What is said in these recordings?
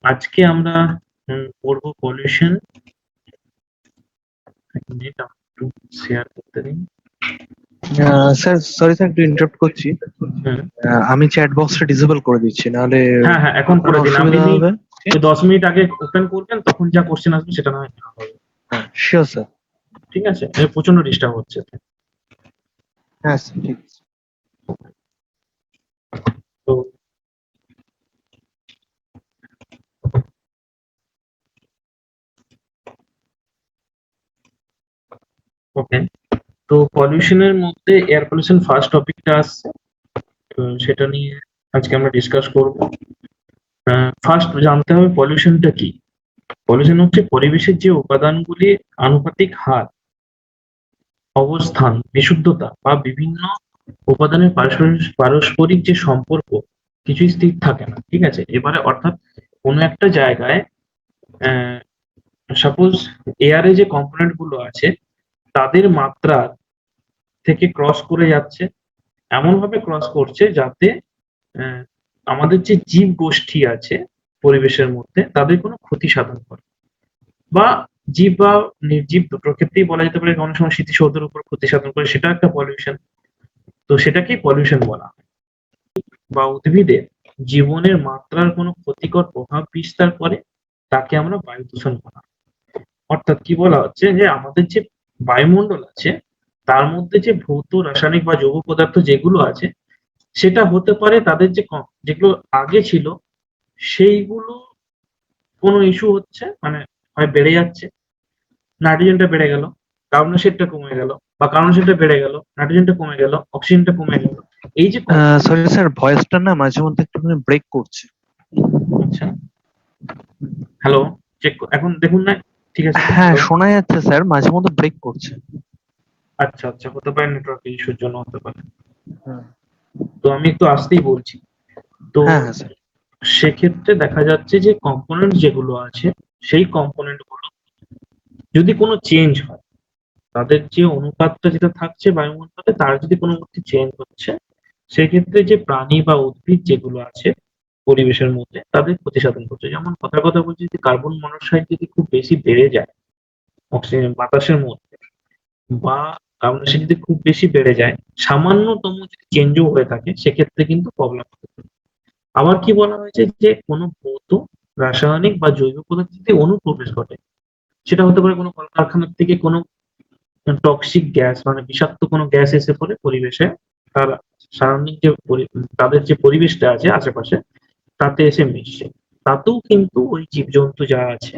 আজকে আমরা পড়বো পলিউশন। এক মিনিট একটু শেয়ার করতে দিন। স্যার সরি স্যার, একটু ইন্টারাপ্ট করছি। হুম, আমি চ্যাট বক্সটা ডিসেবল করে দিচ্ছি, নাহলে হ্যাঁ হ্যাঁ, এখন আপনার করে দিন। অসুবিধা আপনি হবে। ওই 10 মিনিট আগে ওপেন করবেন, তখন যা কোশ্চেন আসবে সেটা না হয় নেওয়া হবে। হ্যাঁ শিওর স্যার। ঠিক আছে? প্রচন্ড ডিস্টার্ব হচ্ছে। হ্যাঁ স্যার, ঠিক আছে। তো ওকে, তো পলিউশনের মধ্যে এয়ার পলিউশন ফার্স্ট টপিকটা আসছে। তো সেটা নিয়ে আজকে আমরা ডিসকাস করব। ফার্স্ট জানতে হবে পলিউশনটা কি। পলিউশন হচ্ছে পরিবেশের যে উপাদানগুলির আনুপাতিক হার, অবস্থান, বিশুদ্ধতা বা বিভিন্ন উপাদানের পারস্পরিক যে সম্পর্ক কিছুই স্থির থাকে না। ঠিক আছে? এবারে অর্থাৎ কোনো একটা জায়গায় সাপোজ এয়ারে যে কম্পোনেন্ট গুলো আছে তাদের মাত্রা থেকে ক্রস করে যাচ্ছে, এমন ভাবে ক্রস করছে যাতে আহ, আমাদের যে জীব গোষ্ঠী আছে পরিবেশের মধ্যে তাদের কোনো ক্ষতি সাধন করে, বা জীব বা নির্জীব দুটোর ক্ষেত্রেই বলা যেতে পারে। অনেক সময় স্মৃতিসৌধের উপর ক্ষতি সাধন করে, সেটা একটা পলিউশন। তো সেটাকেই পলিউশন বলা হয়। বা উদ্ভিদের জীবনের মাত্রার কোনো ক্ষতিকর প্রভাব বিস্তার করে, তাকে আমরা বায়ু দূষণ বলা হয়। অর্থাৎ কি বলা হচ্ছে যে আমাদের যে বায়ুমণ্ডল আছে তার মধ্যে যে ভৌত রাসায়নিক বা জৈব পদার্থ যেগুলো আছে, সেটা হতে পারে তাদের যে যেগুলো আগে ছিল সেইগুলো কোনো ইস্যু হচ্ছে, মানে হয় বেড়ে যাচ্ছে, নাইট্রোজেনটা বেড়ে গেল, কার্বন ডাইঅক্সাইডটা কমে গেল, বা কার্বন ডাইঅক্সাইডটা বেড়ে গেল, নাইট্রোজেনটা কমে গেল, অক্সিজেনটা কমে গেল। এই যে সরি স্যার, ভয়েসটা না মাঝে মধ্যে একটুখানি ব্রেক করছে। আচ্ছা, হ্যালো, চেক এখন দেখুন না, ঠিক আছে তো? হ্যাঁ হ্যালো, শোনা যাচ্ছে স্যার, মাঝে মধ্যে ব্রেক করছে। আচ্ছা আচ্ছা, হতে পারে নেটওয়ার্ক ইস্যুর জন্য হতে পারে। হ্যাঁ তো আমি একটু আসতেই বলছি। তো হ্যাঁ হ্যাঁ স্যার। সেক্ষেত্রে দেখা যাচ্ছে যে কম্পোনেন্ট যেগুলো আছে সেই কম্পোনেন্ট গুলো যদি কোনো চেঞ্জ হয়, তাদের যে অনুপাতটা যেটা থাকছে বায়ুমণ্ডলে তার যদি কোনো মধ্যে চেঞ্জ হচ্ছে, সেক্ষেত্রে যে প্রাণী বা উদ্ভিদ যেগুলো আছে পরিবেশের মধ্যে তাদের ক্ষতি সাধন করছে। যেমন কথার কথা বলছি, যে কার্বন মনোক্সাইড যদি খুব বেশি বেড়ে যায় অক্সিজেন বাতাসের মধ্যে, বা কার্বন ডাইঅক্সাইড যদি খুব বেশি বেড়ে যায়, সামান্যতম যদি চেঞ্জও হয়ে থাকে, সেক্ষেত্রে কিন্তু প্রবলেম হতে পারে। আবার কি বলা হয়েছে, যে কোনো ভৌত রাসায়নিক বা জৈব পদার্থে অনুপ্রবেশ ঘটে, সেটা হতে পারে কোনো কলকারখানার থেকে কোনো টক্সিক গ্যাস, মানে বিষাক্ত কোনো গ্যাস এসে পড়ে পরিবেশে, তার সারাউন্ডিং যে তাদের যে পরিবেশটা আছে আশেপাশে তাতে এসে মিশছে। তাতেও কিন্তু ওই জীবজন্তু যা আছে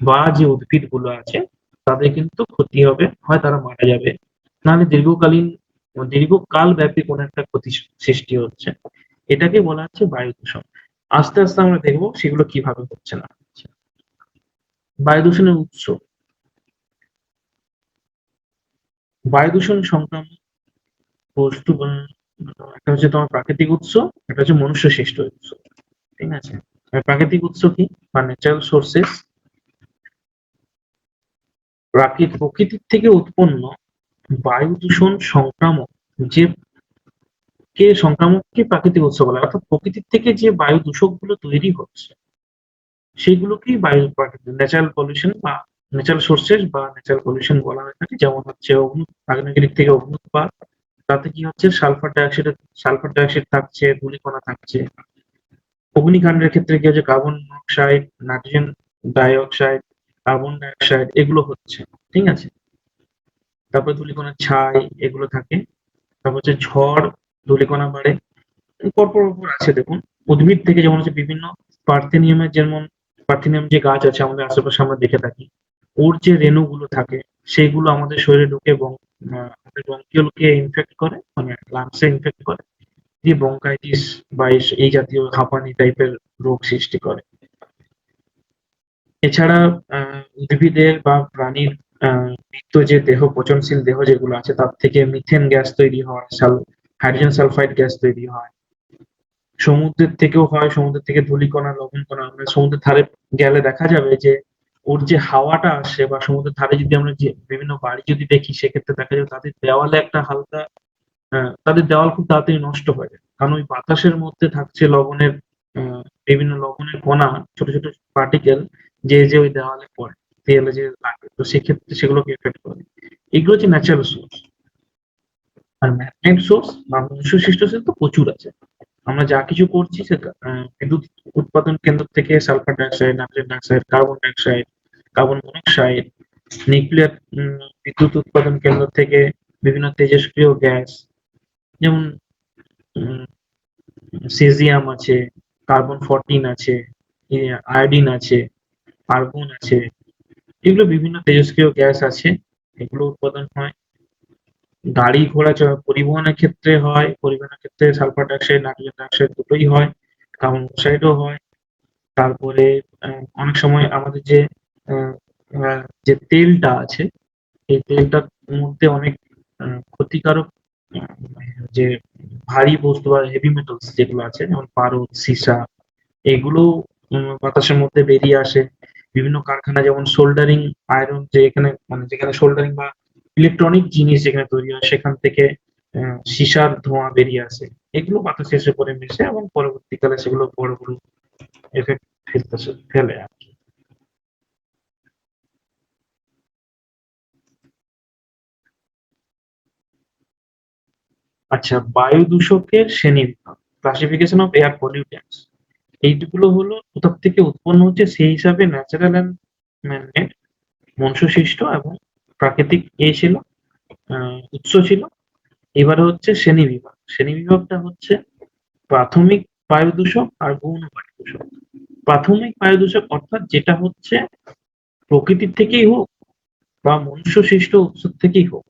বা যে উদ্ভিদ গুলো আছে তাদের কিন্তু ক্ষতি হবে, হয় তারা মারা যাবে, নাহলে দীর্ঘকাল ব্যাপী কোনো একটা ক্ষতি সৃষ্টি হচ্ছে। এটাকে বলা হচ্ছে বায়ু দূষণ। আস্তে আস্তে আমরা দেখবো সেগুলো কিভাবে হচ্ছে না হচ্ছে। বায়ু দূষণের উৎস। বায়ু দূষণ সংক্রামক বস্তু একটা হচ্ছে তোমার প্রাকৃতিক উৎস, একটা হচ্ছে মনুষ্য সৃষ্ট উৎস। ঠিক আছে? আর প্রাকৃতিক উৎস কি, বা ন্যাচারাল সোর্সেস, প্রকৃতির থেকে উৎপন্ন বায়ু দূষণ সংক্রামক, যে সংক্রামককে প্রাকৃতিক উৎস বলা হয়। অর্থাৎ প্রকৃতির থেকে যে বায়ু দূষক গুলো তৈরি হচ্ছে সেগুলোকেই বায়ু প্রাকৃতিক ন্যাচারাল পলিউশন বা ন্যাচারাল সোর্সেস বা ন্যাচারাল পলিউশন বলা হয়ে থাকে। যেমন হচ্ছে আগ্নেয়গিরি থেকে অগ্নুৎপাত, তাতে কি হচ্ছে সালফার ডাইঅক্সাইড থাকছে, ধূলিকণা থাকছে। অগ্নিকাণ্ডের ক্ষেত্রে কি হচ্ছে, carbon monoxide, nitrogen dioxide, carbon dioxide এগুলো হচ্ছে। ঠিক আছে? তারপরে ধূলিকণার ছাই এগুলো থাকে। তারপর হচ্ছে ঝড়, ধূলিকণা বাড়ে। পরপর আছে দেখুন। উদ্ভিদ থেকে যেমন হচ্ছে বিভিন্ন পার্থেনিয়াম যে গাছ আছে আমাদের আশেপাশে আমরা দেখে থাকি, ওর যে রেণুগুলো থাকে সেইগুলো আমাদের শরীরে ঢুকে এবং আমাদের ব্রঙ্কিওলকে ইনফেক্ট করে, মানে লাংসে ইনফেক্ট করে, দিয়ে ব্রঙ্কাইটিস বা এই জাতীয় হাঁপানি টাইপের রোগ সৃষ্টি করে। এছাড়া উদ্ভিদের বা প্রাণীর মৃত যে দেহ, পচনশীল দেহ যেগুলো আছে তার থেকে মিথেন গ্যাস তৈরি হয়, হাইড্রোজেন সালফাইড গ্যাস তৈরি হয়। সমুদ্রের থেকেও হয়, সমুদ্রের থেকে ধূলিকণা, লবণকণা। আমরা সমুদ্রের ধারে গেলে দেখা যাবে যে ওর যে হাওয়াটা আসে, বা সমুদ্রের ধারে যদি আমরা যে বিভিন্ন বাড়ি যদি দেখি, সেক্ষেত্রে দেখা যাবে তাদের দেওয়ালে একটা হালকা তাদের দেওয়াল খুব তাড়াতাড়ি নষ্ট হয়ে যায়, কারণ ওই বাতাসের মধ্যে থাকছে লবণের বিভিন্ন লবণের কণা, ছোট ছোট পার্টিকেল যে ওই দেওয়ালে পড়ে, দেয়ালে যে লাগে, তো সেক্ষেত্রে সেগুলোকে এফেক্ট করে। এগুলো হচ্ছে ন্যাচারাল সোর্স। আর ম্যাগনেট সোর্স বা মনুষ্য সৃষ্ট সোর্স তো প্রচুর আছে। আমরা যা কিছু করছি সেটা বিদ্যুৎ উৎপাদন কেন্দ্র থেকে sulphur dioxide, nitrogen dioxide, carbon dioxide, carbon monoxide, nuclear বিদ্যুৎ উৎপাদন কেন্দ্র থেকে বিভিন্ন তেজস্ক্রিয় গ্যাস, যেমন সিজিয়াম আছে, কার্বন-14 আছে, আয়োডিন আছে, আর্গন আছে, এগুলো বিভিন্ন তেজস্ক্রিয় গ্যাস আছে, এগুলো উৎপাদন হয়। গাড়ি ঘোড়া পরিবহনের ক্ষেত্রে হয়, পরিবহনের ক্ষেত্রে সালফার ডাইঅক্সাইড, নাইট্রোজেন ডাইঅক্সাইড দুটোই হয়, কার্বন মনোক্সাইডও হয়। তারপরে অনেক সময় আমাদের যে তেলটা আছে, এই তেলটার মধ্যে অনেক ক্ষতিকারক যে ভারী বস্তু বা হেভি মেটালস যেগুলো আছে, যেমন পারদ, সীসা, এগুলো বাতাসের মধ্যে বেরিয়ে আসে। বিভিন্ন কারখানা যেমন সোল্ডারিং আয়রন, যে এখানে মানে যেখানে সোল্ডারিং বা ইলেকট্রনিক জিনিস যেখানে তৈরি হয়, সেখান থেকে সীসার ধোঁয়া বেরিয়ে আসে। এগুলো বাতাসে এসে পরে মিশে এবং পরবর্তীকালে সেগুলো বড় বড় এফেক্ট ফেলে আর কি। আচ্ছা, বায়ু দূষকের শ্রেণীবিভাগ, ক্লাসিফিকেশন অফ এয়ার পলিউটেন্টস, এইগুলো হলো কোথা থেকে উৎপন্ন হচ্ছে সেই হিসাবে ন্যাচারাল অ্যান্ড ম্যানমেড, মনুষ্যসৃষ্ট এবং প্রাকৃতিক ছিল, উৎস ছিল। এবারে হচ্ছে শ্রেণীবিভাগ। শ্রেণীবিভাগটা হচ্ছে প্রাথমিক বায়ু দূষক আর গৌণ বায়ু দূষক। প্রাথমিক বায়ু দূষক অর্থাৎ যেটা হচ্ছে প্রকৃতির থেকেই হোক বা মনুষ্য সৃষ্ট উৎস থেকেই হোক,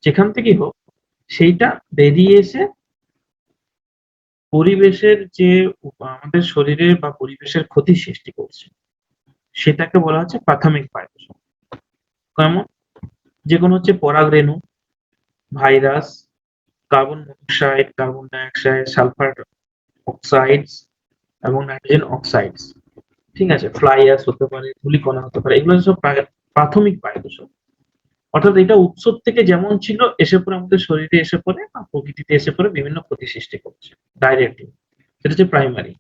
যেখান থেকেই হোক, সেইটা বেরিয়ে এসে পরিবেশের যে আমাদের শরীরের বা পরিবেশের ক্ষতি সৃষ্টি করছে, সেটাকে বলা হচ্ছে প্রাথমিক বায়ু দূষক। যেমন যেগুলো হচ্ছে পরাগরেণু, virus, carbon monoxide, carbon dioxide, sulphur oxides এবং নাইট্রোজেন অক্সাইডস। ঠিক আছে, ফ্লাই অ্যাশ হতে পারে, ধূলিকণা হতে পারে, এগুলো সব প্রাথমিক বায়ু দূষক। অর্থাৎ এটা উৎস থেকে যেমন ছিল এসে পরে আমাদের শরীরে এসে পড়ে বা প্রকৃতিতে এসে পড়ে বিভিন্ন ক্ষতি সৃষ্টি করছে ডাইরেক্টলি, সেটা হচ্ছে প্রাইমারি।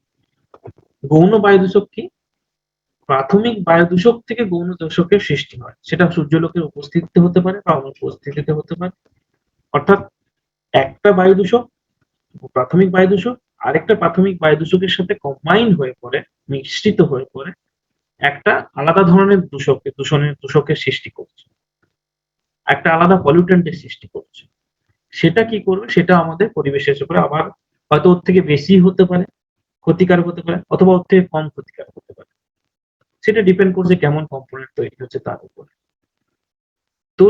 গৌণ বায়ু দূষক কি? প্রাথমিক বায়ু দূষক থেকে গৌণ দূষকের সৃষ্টি হয়, সেটা সূর্যালোকের উপস্থিতিতে হতে পারে বা অনুপস্থিতিতে হতে পারে। অর্থাৎ একটা বায়ু দূষক, প্রাথমিক বায়ু দূষক, আরেকটা প্রাথমিক বায়ু দূষকের সাথে কম্বাইন্ড হয়ে পড়ে, মিশ্রিত হয়ে পড়ে একটা আলাদা ধরনের দূষকের সৃষ্টি করছে, একটা আলাদা পলিউটেন্টের সৃষ্টি করছে। সেটা কি করবে? সেটা আমাদের পরিবেশে এসে পড়ে আবার হয়তো ওর থেকে বেশি হতে পারে, ক্ষতিকারক হতে পারে, অথবা ওর থেকে কম ক্ষতিকারক হতে পারে। সেটা ডিপেন্ড করছে কেমন কম্পোনেন্ট তৈরি হচ্ছে তার উপর। তো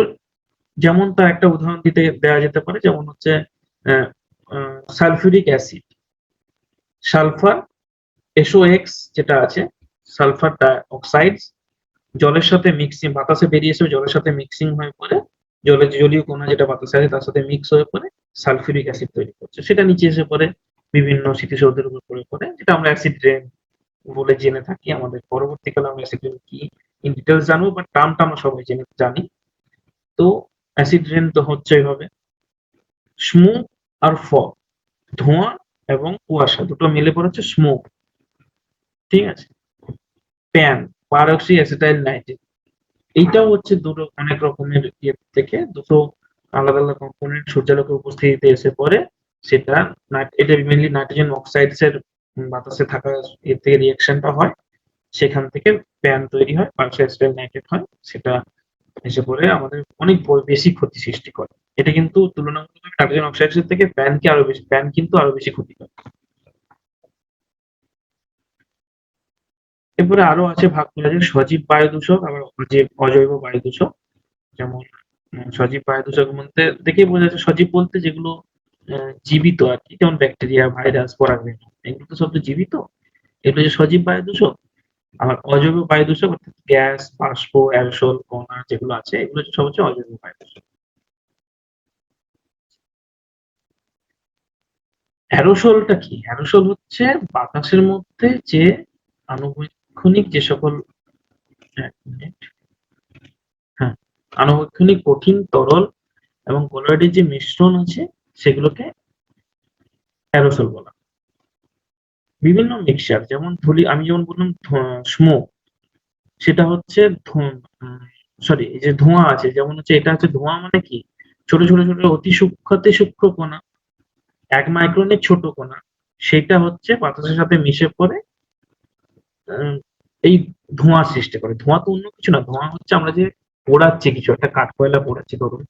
যেমন তার একটা উদাহরণ দেওয়া যেতে পারে, যেমন হচ্ছে সালফিউরিক অ্যাসিড, সালফার SOX যেটা আছে, সালফার ডাইঅক্সাইড, জলের সাথে মিক্সিং, বাতাসে বেরিয়ে এসে জলের সাথে মিক্সিং হয়ে পড়ে, জলের জলীয় কণা যেটা বাতাসে আছে তার সাথে মিক্স হয়ে পড়ে সালফিউরিক অ্যাসিড তৈরি করছে। সেটা নিচে এসে পড়ে বিভিন্ন স্মৃতিসৌধের উপর পড়ে, যেটা আমরা অ্যাসিড রেন বলে জেনে থাকি। আমাদের পরবর্তীকালে আমরা অ্যাসিড রেন কি ইন ডিটেলস জানবো, বাট টার্মটা আমরা সবাই জানি। তো অ্যাসিড রেন তো হচ্ছে এইভাবে। স্মোক আর ফগ, ধোঁয়া এবং কুয়াশা দুটো মিলে পড়ে হচ্ছে স্মোক। ঠিক আছে। প্যান, পারক্সি অ্যাসিটাইল নাইট্রেট, এইটাও হচ্ছে দুটো অনেক রকমের থেকে দুটো আলাদা আলাদা কম্পোনেন্ট সূর্যালোকের উপস্থিতিতে এসে পড়ে। সেটা এটা মেনলি নাইট্রোজেন অক্সাইডস এর বাতাসে থাকা এর থেকে রিঅ্যাকশনটা হয়, সেখান থেকে প্যান তৈরি হয়, পারক্সি অ্যাসিটাইল নাইট্রেট হয়, সেটা এসে পড়ে আমাদের অনেক বেশি ক্ষতি সৃষ্টি করে। এটা কিন্তু তুলনামূলক নাইট্রোজেন অক্সাইডের থেকে প্যান কিন্তু আরো বেশি ক্ষতি করে। এরপরে আরো আছে ভাগ করা যায় সজীব বায়ু দূষক আবার অজৈব বায়ু দূষক। যেমন সজীব বায়ু দূষক বলতে দেখেই বোঝা যাচ্ছে, সজীব বলতে যেগুলো জীবিত আর কি, যেমন ব্যাকটেরিয়া, ভাইরাস, পরাগরেণু, এগুলো তো সব তো জীবিত, এগুলো যে সজীব বায়ু দূষক। আর অজৈব বায়ু দূষক অর্থাৎ গ্যাস, বাষ্প, অ্যারোসল, কণা যেগুলো আছে, এগুলো সব হচ্ছে অজৈব বায়ু দূষক। অ্যারোসলটা কি? অ্যারোসল হচ্ছে বাতাসের মধ্যে যে আনুবীক্ষণিক যে সকল, এক মিনিট, হ্যাঁ, আনুবীক্ষণিক কঠিন, তরল এবং কলোয়েডের যে মিশ্রণ আছে, সেগুলোকে অ্যারোসল বলা। বিভিন্ন মিক্সচার, যেমন ধরি আমি যেমন বললাম স্মোক, সেটা হচ্ছে সরি, এই যে ধোঁয়া আছে, যেমন হচ্ছে এটা হচ্ছে ধোঁয়া মানে কি, ছোট ছোট ছোট অতি সূক্ষ্মাতি সূক্ষ্ম কণা, 1 মাইক্রনের ছোট কণা, সেটা হচ্ছে বাতাসের সাথে মিশে পড়ে আহ, এই ধোঁয়ার সৃষ্টি করে। ধোঁয়া তো অন্য কিছু না, ধোঁয়া হচ্ছে আমরা যে পোড়াচ্ছি কিছু একটা, কাঠ কয়লা পোড়াচ্ছি ধরুন,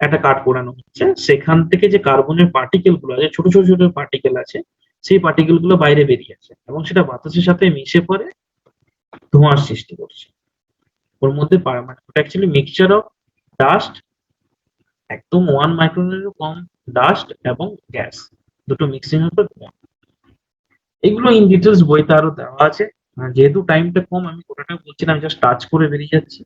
একটা কাঠ পোড়ানো হচ্ছে, সেখান থেকে যে কার্বনের পার্টিকেল গুলো আছে, ছোট ছোট ছোট পার্টিকেল আছে, সেই পার্টিকেল গুলো বাইরে বেরিয়ে আসে এবং সেটা বাতাসের সাথে মিশে পড়ে ধোঁয়ার সৃষ্টি করছে। ওর মধ্যে মানে ওটা অ্যাকচুয়ালি মিক্সচার অফ ডাস্ট, একদম 1 মাইক্রনেরও কম ডাস্ট এবং গ্যাস, দুটো মিক্সিং এর পর ধোঁয়া। এগুলো ইন ডিটেলস বইতে আরো দেওয়া আছে। যেহেতু টাইমটা কম, আমি গোটাটা বলছি না, আমি জাস্ট টাচ করে বেরিয়ে যাচ্ছি।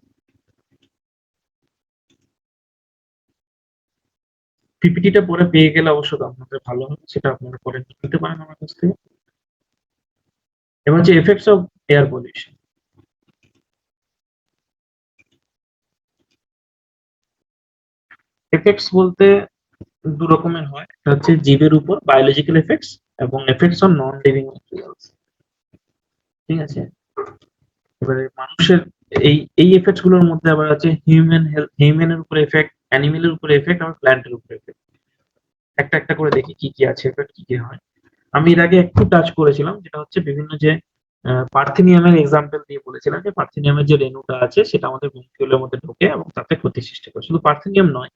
পিপিটিটা পরে পেয়ে গেলে অবশ্য আপনাদের ভালো হবে, সেটা আপনারা পরে নিতে পারেন আমার কাছ থেকে। এবার হচ্ছে effects of air pollution. Effects বলতে দু রকমের হয়, একটা হচ্ছে জীবের উপর বায়োলজিক্যাল এফেক্টস এবং effects on non living materials. ঠিক আছে, এবারে মানুষের এই এই এফেক্টস গুলোর মধ্যে আবার আছে হিউম্যান হেলথ, হিউম্যানের উপর এফেক্ট, অ্যানিমেলের উপর এফেক্ট, আর প্ল্যান্টের উপর এফেক্ট। একটা একটা করে দেখি কি কি আছে, এফেক্ট কি কি হয়। আমি এর আগে একটু টাচ করেছিলাম, যেটা হচ্ছে বিভিন্ন যে পার্থেনিয়ামের এক্সাম্পল দিয়ে বলেছিলাম যে পার্থেনিয়ামের যে রেণুটা আছে সেটা আমাদের ব্রঙ্কিওলের মধ্যে ঢোকে এবং তাতে ক্ষতি সৃষ্টি করে। শুধু পার্থেনিয়াম নয়,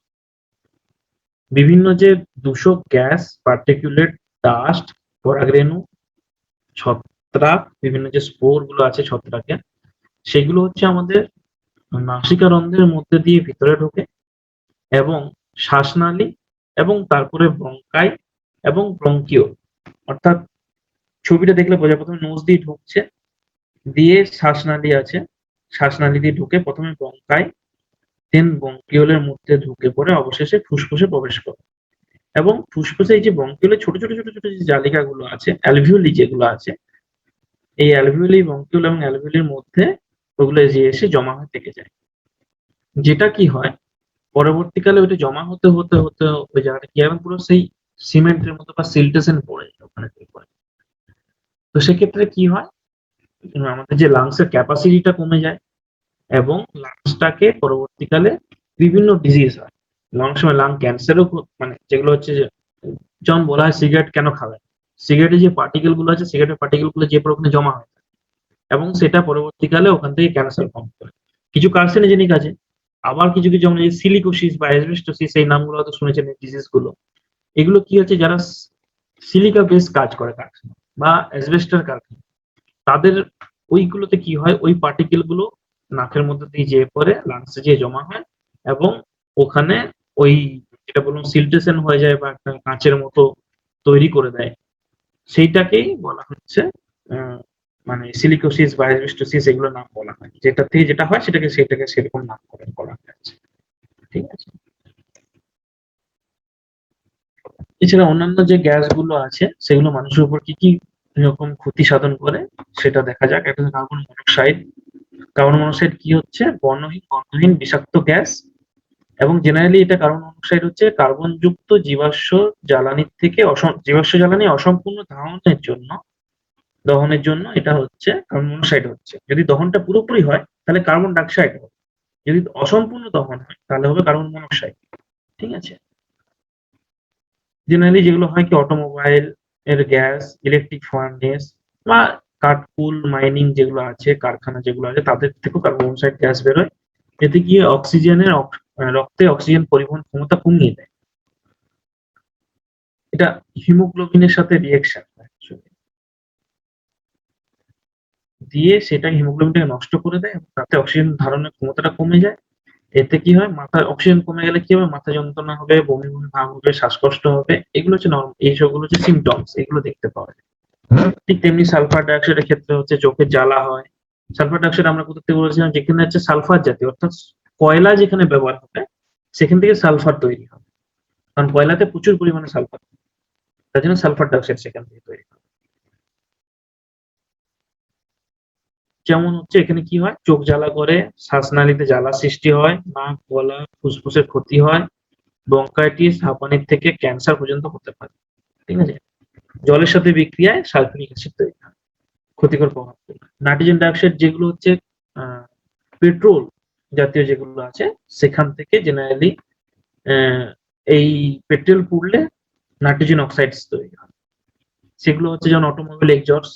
বিভিন্ন যে দূষক গ্যাস, পার্টিকুলেট, ডাস্ট, পরাগরেণু, ছত্রাক, বিভিন্ন যে স্পোর গুলো আছে ছত্রাকের, সেগুলো হচ্ছে আমাদের নাসিকারন্ধ্রের মধ্যে দিয়ে ভিতরে ঢোকে এবং শ্বাসনালী এবং তারপরে ব্রঙ্কাই এবং ব্রঙ্কিও, অর্থাৎ ছবিটা দেখলে বোঝা, প্রথমে নোজ দিয়ে ঢুকছে, দিয়ে শ্বাসনালী আছে, শ্বাসনালী দিয়ে ঢুকে প্রথমে ব্রঙ্কাই, দেন ব্রঙ্কিওলের মধ্যে ঢুকে পড়ে অবশেষে ফুসফুসে প্রবেশ করে। এবং ফুসফুসে এই যে ব্রঙ্কিওলের ছোট ছোট ছোট ছোট যে জালিকাগুলো আছে, অ্যালভিওলি যেগুলো আছে, এই অ্যালভিওলি, ব্রঙ্কিওল এবং অ্যালভিওলির মধ্যে ওগুলো যে এসে জমা হয়ে থেকে যায়। যেটা কি হয়, পরবর্তীকালে ওইটা জমা হতে হতে হতে ওই জায়গাটা কি হবে, পুরো সেই সিমেন্টের মতো বা সিল্টেশন পড়ে যায় ওখানে পড়ে। তো সেক্ষেত্রে কি হয়, আমাদের যে লাংস এর ক্যাপাসিটিটা কমে যায় এবং লাংসটাকে পরবর্তীকালে বিভিন্ন ডিজিজ হয়। অনেক সময় লাং ক্যান্সারও, মানে যেগুলো হচ্ছে যে, যেমন বলা হয় সিগারেট কেন খাবেন, সিগারেটের যে পার্টিকেল গুলো আছে, সিগারেটের পার্টিকেল গুলো যে ওখানে জমা হয় এবং সেটা পরবর্তীকালে ওখান থেকে ক্যান্সার ফর্ম করে। কিছু কার্সিনোজেনিক আছে, আবার কিছু কিছু যেমন সিলিকোসিস বা অ্যাসবেস্টোসিস, এই নামগুলো হয়তো শুনেছেন এই ডিজিজ গুলো। এগুলো কি হচ্ছে, যারা সিলিকা বেস কাজ করে কারখানা বা অ্যাসবেস্টার কারখানা, তাদের ওইগুলোতে কি হয়, ওই পার্টিকেল গুলো নাকের মধ্যে দিয়ে যেয়ে পড়ে লাংসে যেয়ে জমা হয় এবং ওখানে ওই যেটা বলুন সিলটেশন হয়ে যায় বা একটা কাঁচের মতো তৈরি করে দেয়, সেইটাকেই বলা হচ্ছে মানে সিলিকোসিস বা অ্যাসবেস্টোসিস, এগুলো নাম বলা হয়, যেটা থেকে যেটা হয় সেটাকে সেরকম নামকরণ করা হয়েছে। ঠিক আছে, এছাড়া অন্যান্য যে গ্যাস গুলো আছে সেগুলো মানুষের উপর কি কি রকম ক্ষতি সাধন করে সেটা দেখা যাক। একটা কার্বন মনোক্সাইড। কার্বন মনোক্সাইড কি হচ্ছে, বর্ণহীন গন্ধহীন বিষাক্ত গ্যাস এবং জেনারেলি এটা কার্বন মনোক্সাইড হচ্ছে কার্বন যুক্ত জীবাশ্ম জ্বালানির থেকে জীবাশ্ম জ্বালানি অসম্পূর্ণ দহনের জন্য এটা হচ্ছে কার্বন মনোক্সাইড হচ্ছে। যদি দহনটা পুরোপুরি হয় তাহলে কার্বন ডাইঅক্সাইড হবে, যদি অসম্পূর্ণ দহন হয় তাহলে হবে কার্বন মনোক্সাইড। ঠিক আছে, জেনারেলি যেগুলো হয় কি, অটোমোবাইল এর গ্যাস, ইলেকট্রিক ফার্নেস বা কাঠপুল মাইনিং যেগুলো আছে, কারখানা যেগুলো আছে, তাদের থেকেও কার্বন মনোক্সাইড গ্যাস বেরোয়। এতে গিয়ে রক্তে অক্সিজেন পরিবহন ক্ষমতা কমিয়ে দেয়। এটা হিমোগ্লোবিনের সাথে রিয়েকশন দিয়ে সেটা হিমোগ্লোবিনটাকে নষ্ট করে দেয় এবং তাতে অক্সিজেন ধারণের ক্ষমতাটা কমে যায়। এতে কি হয়, মাথায় অক্সিজেন কমে গেলে কি হবে, মাথা যন্ত্রণা হবে, বমি বমি ভাব হবে, শ্বাসকষ্ট হবে, এগুলো হচ্ছে এইসবগুলো হচ্ছে সিমটমস, এগুলো দেখতে পাওয়া যায়। ঠিক তেমনি সালফার ডাইঅক্সাইডের ক্ষেত্রে হচ্ছে চোখে জ্বালা হয়। সালফার ডাইঅক্সাইড আমরা কোথা থেকে বলেছিলাম, যেখানে হচ্ছে সালফার জাতীয়, অর্থাৎ কয়লা যেখানে ব্যবহার হবে সেখান থেকে সালফার তৈরি হবে, কারণ কয়লাতে প্রচুর পরিমাণে সালফার, তার জন্য সালফার ডাইঅক্সাইড সেখান থেকে তৈরি হয়। যেমন হচ্ছে এখানে কি হয়, চোখ জ্বালা করে, শ্বাসনালীতে জ্বালা সৃষ্টি হয়, নাক, গলা, ফুসফুসের ক্ষতি হয়, ব্রঙ্কাইটিস, হাঁপানির থেকে ক্যান্সার পর্যন্ত হতে পারে। ঠিক আছে, জলের সাথে বিক্রিয়ায় সালফিউরিক অ্যাসিড তৈরি হয়, ক্ষতিকর প্রভাব ফেলে। নাইট্রোজেন ডাইঅক্সাইড যেগুলো হচ্ছে পেট্রোল জাতীয় যেগুলো আছে সেখান থেকে জেনারেলি এই পেট্রোল পুড়লে নাইট্রোজেন অক্সাইডস তৈরি হয়। সেগুলো হচ্ছে যেমন অটোমোবাইল এক্সহস্ট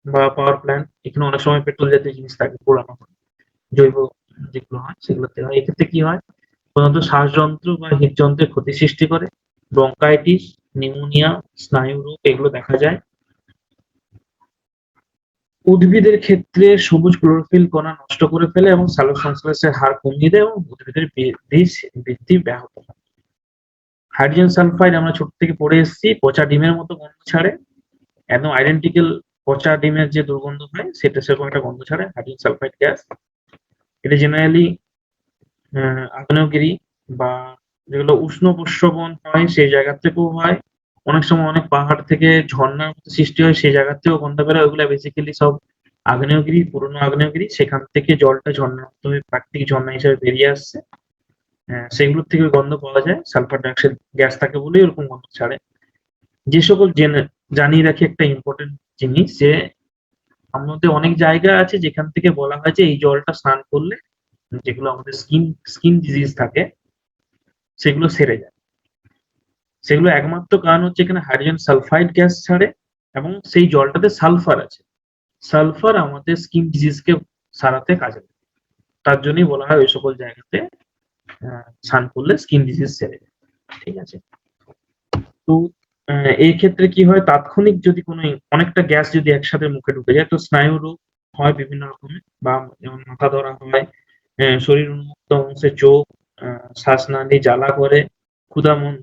বা পাওয়ার প্ল্যান্ট, এখানে অনেক সময় পেট্রোল জাতীয় জিনিস থাকে পোড়ানো হয়, জৈব যেগুলো হয় সেগুলোতে হয়। এক্ষেত্রে কি হয়, প্রধানত শ্বাসযন্ত্র বা হৃদযন্ত্রের ক্ষতি সৃষ্টি করে, ব্রঙ্কাইটিস, নিউমোনিয়া, স্নায়ুরোগ এগুলো দেখা যায়। উদ্ভিদের ক্ষেত্রে সবুজ ক্লোরোফিল কণা নষ্ট করে ফেলে এবং সালোকসংশ্লেষের হার কমিয়ে দেয় এবং উদ্ভিদের বৃদ্ধি ব্যাহত হয়। হাইড্রোজেন সালফাইড আমরা ছোট থেকে পড়ে এসেছি, পচা ডিমের মতো গন্ধ ছাড়ে, একদম আইডেন্টিক্যাল পচা ডিমের যে দুর্গন্ধ হয় সেটা সেরকম একটা গন্ধ ছাড়ে হাইড্রোজেন সালফাইড গ্যাস। এটা জেনারেলি আগ্নেয়গিরি বা যেগুলো উষ্ণ প্রস্রবণ হয় সেই জায়গা থেকেও হয়, অনেক সময় অনেক পাহাড় থেকে ঝর্ণার মতো সৃষ্টি হয় সেই জায়গা থেকেও গন্ধ বেরোয়। ওগুলো বেসিক্যালি সব আগ্নেয়গিরি, পুরনো আগ্নেয়গিরি, সেখান থেকে জলটা ঝর্ণার মতো হয়ে প্রাকৃতিক ঝর্ণা হিসেবে বেরিয়ে আসছে। সেগুলোর থেকে গন্ধ পাওয়া যায়, সালফার ডাইঅক্সাইড গ্যাস থাকে বলেই ওরকম গন্ধ ছাড়ে। যে সকল জানিয়ে রাখি একটা ইম্পর্টেন্ট জিনিস, যে আমাদের অনেক জায়গা আছে যেখান থেকে বলা হয় যে এই জলটা স্নান করলে যেগুলো আমাদের স্কিন ডিজিজ থাকে সেগুলো সেরে যায়। সেগুলো একমাত্র কারণ হচ্ছে এখানে হাইড্রোজেন সালফাইড গ্যাস ছাড়ে এবং সেই জলটাতে সালফার আছে। সালফার আমাদের স্কিন ডিজিজকে সারাতে কাজে লাগে। তার জন্যই বলা হয় ওই সকল জায়গাতে স্নান করলে স্কিন ডিজিজ সেরে যায়। ঠিক আছে? তো এই ক্ষেত্রে কি হয়, তাৎক্ষণিক যদি কোনো অনেকটা গ্যাস যদি একসাথে মুখে ঢুকে যায় তো স্নায়ু রোগ হয় বিভিন্ন রকমের, বা যেমন মাথা ধরা হয়, শরীর উন্মুক্ত অংশে চোখ, শ্বাসনালী জ্বালা করে, ক্ষুধামন্দ,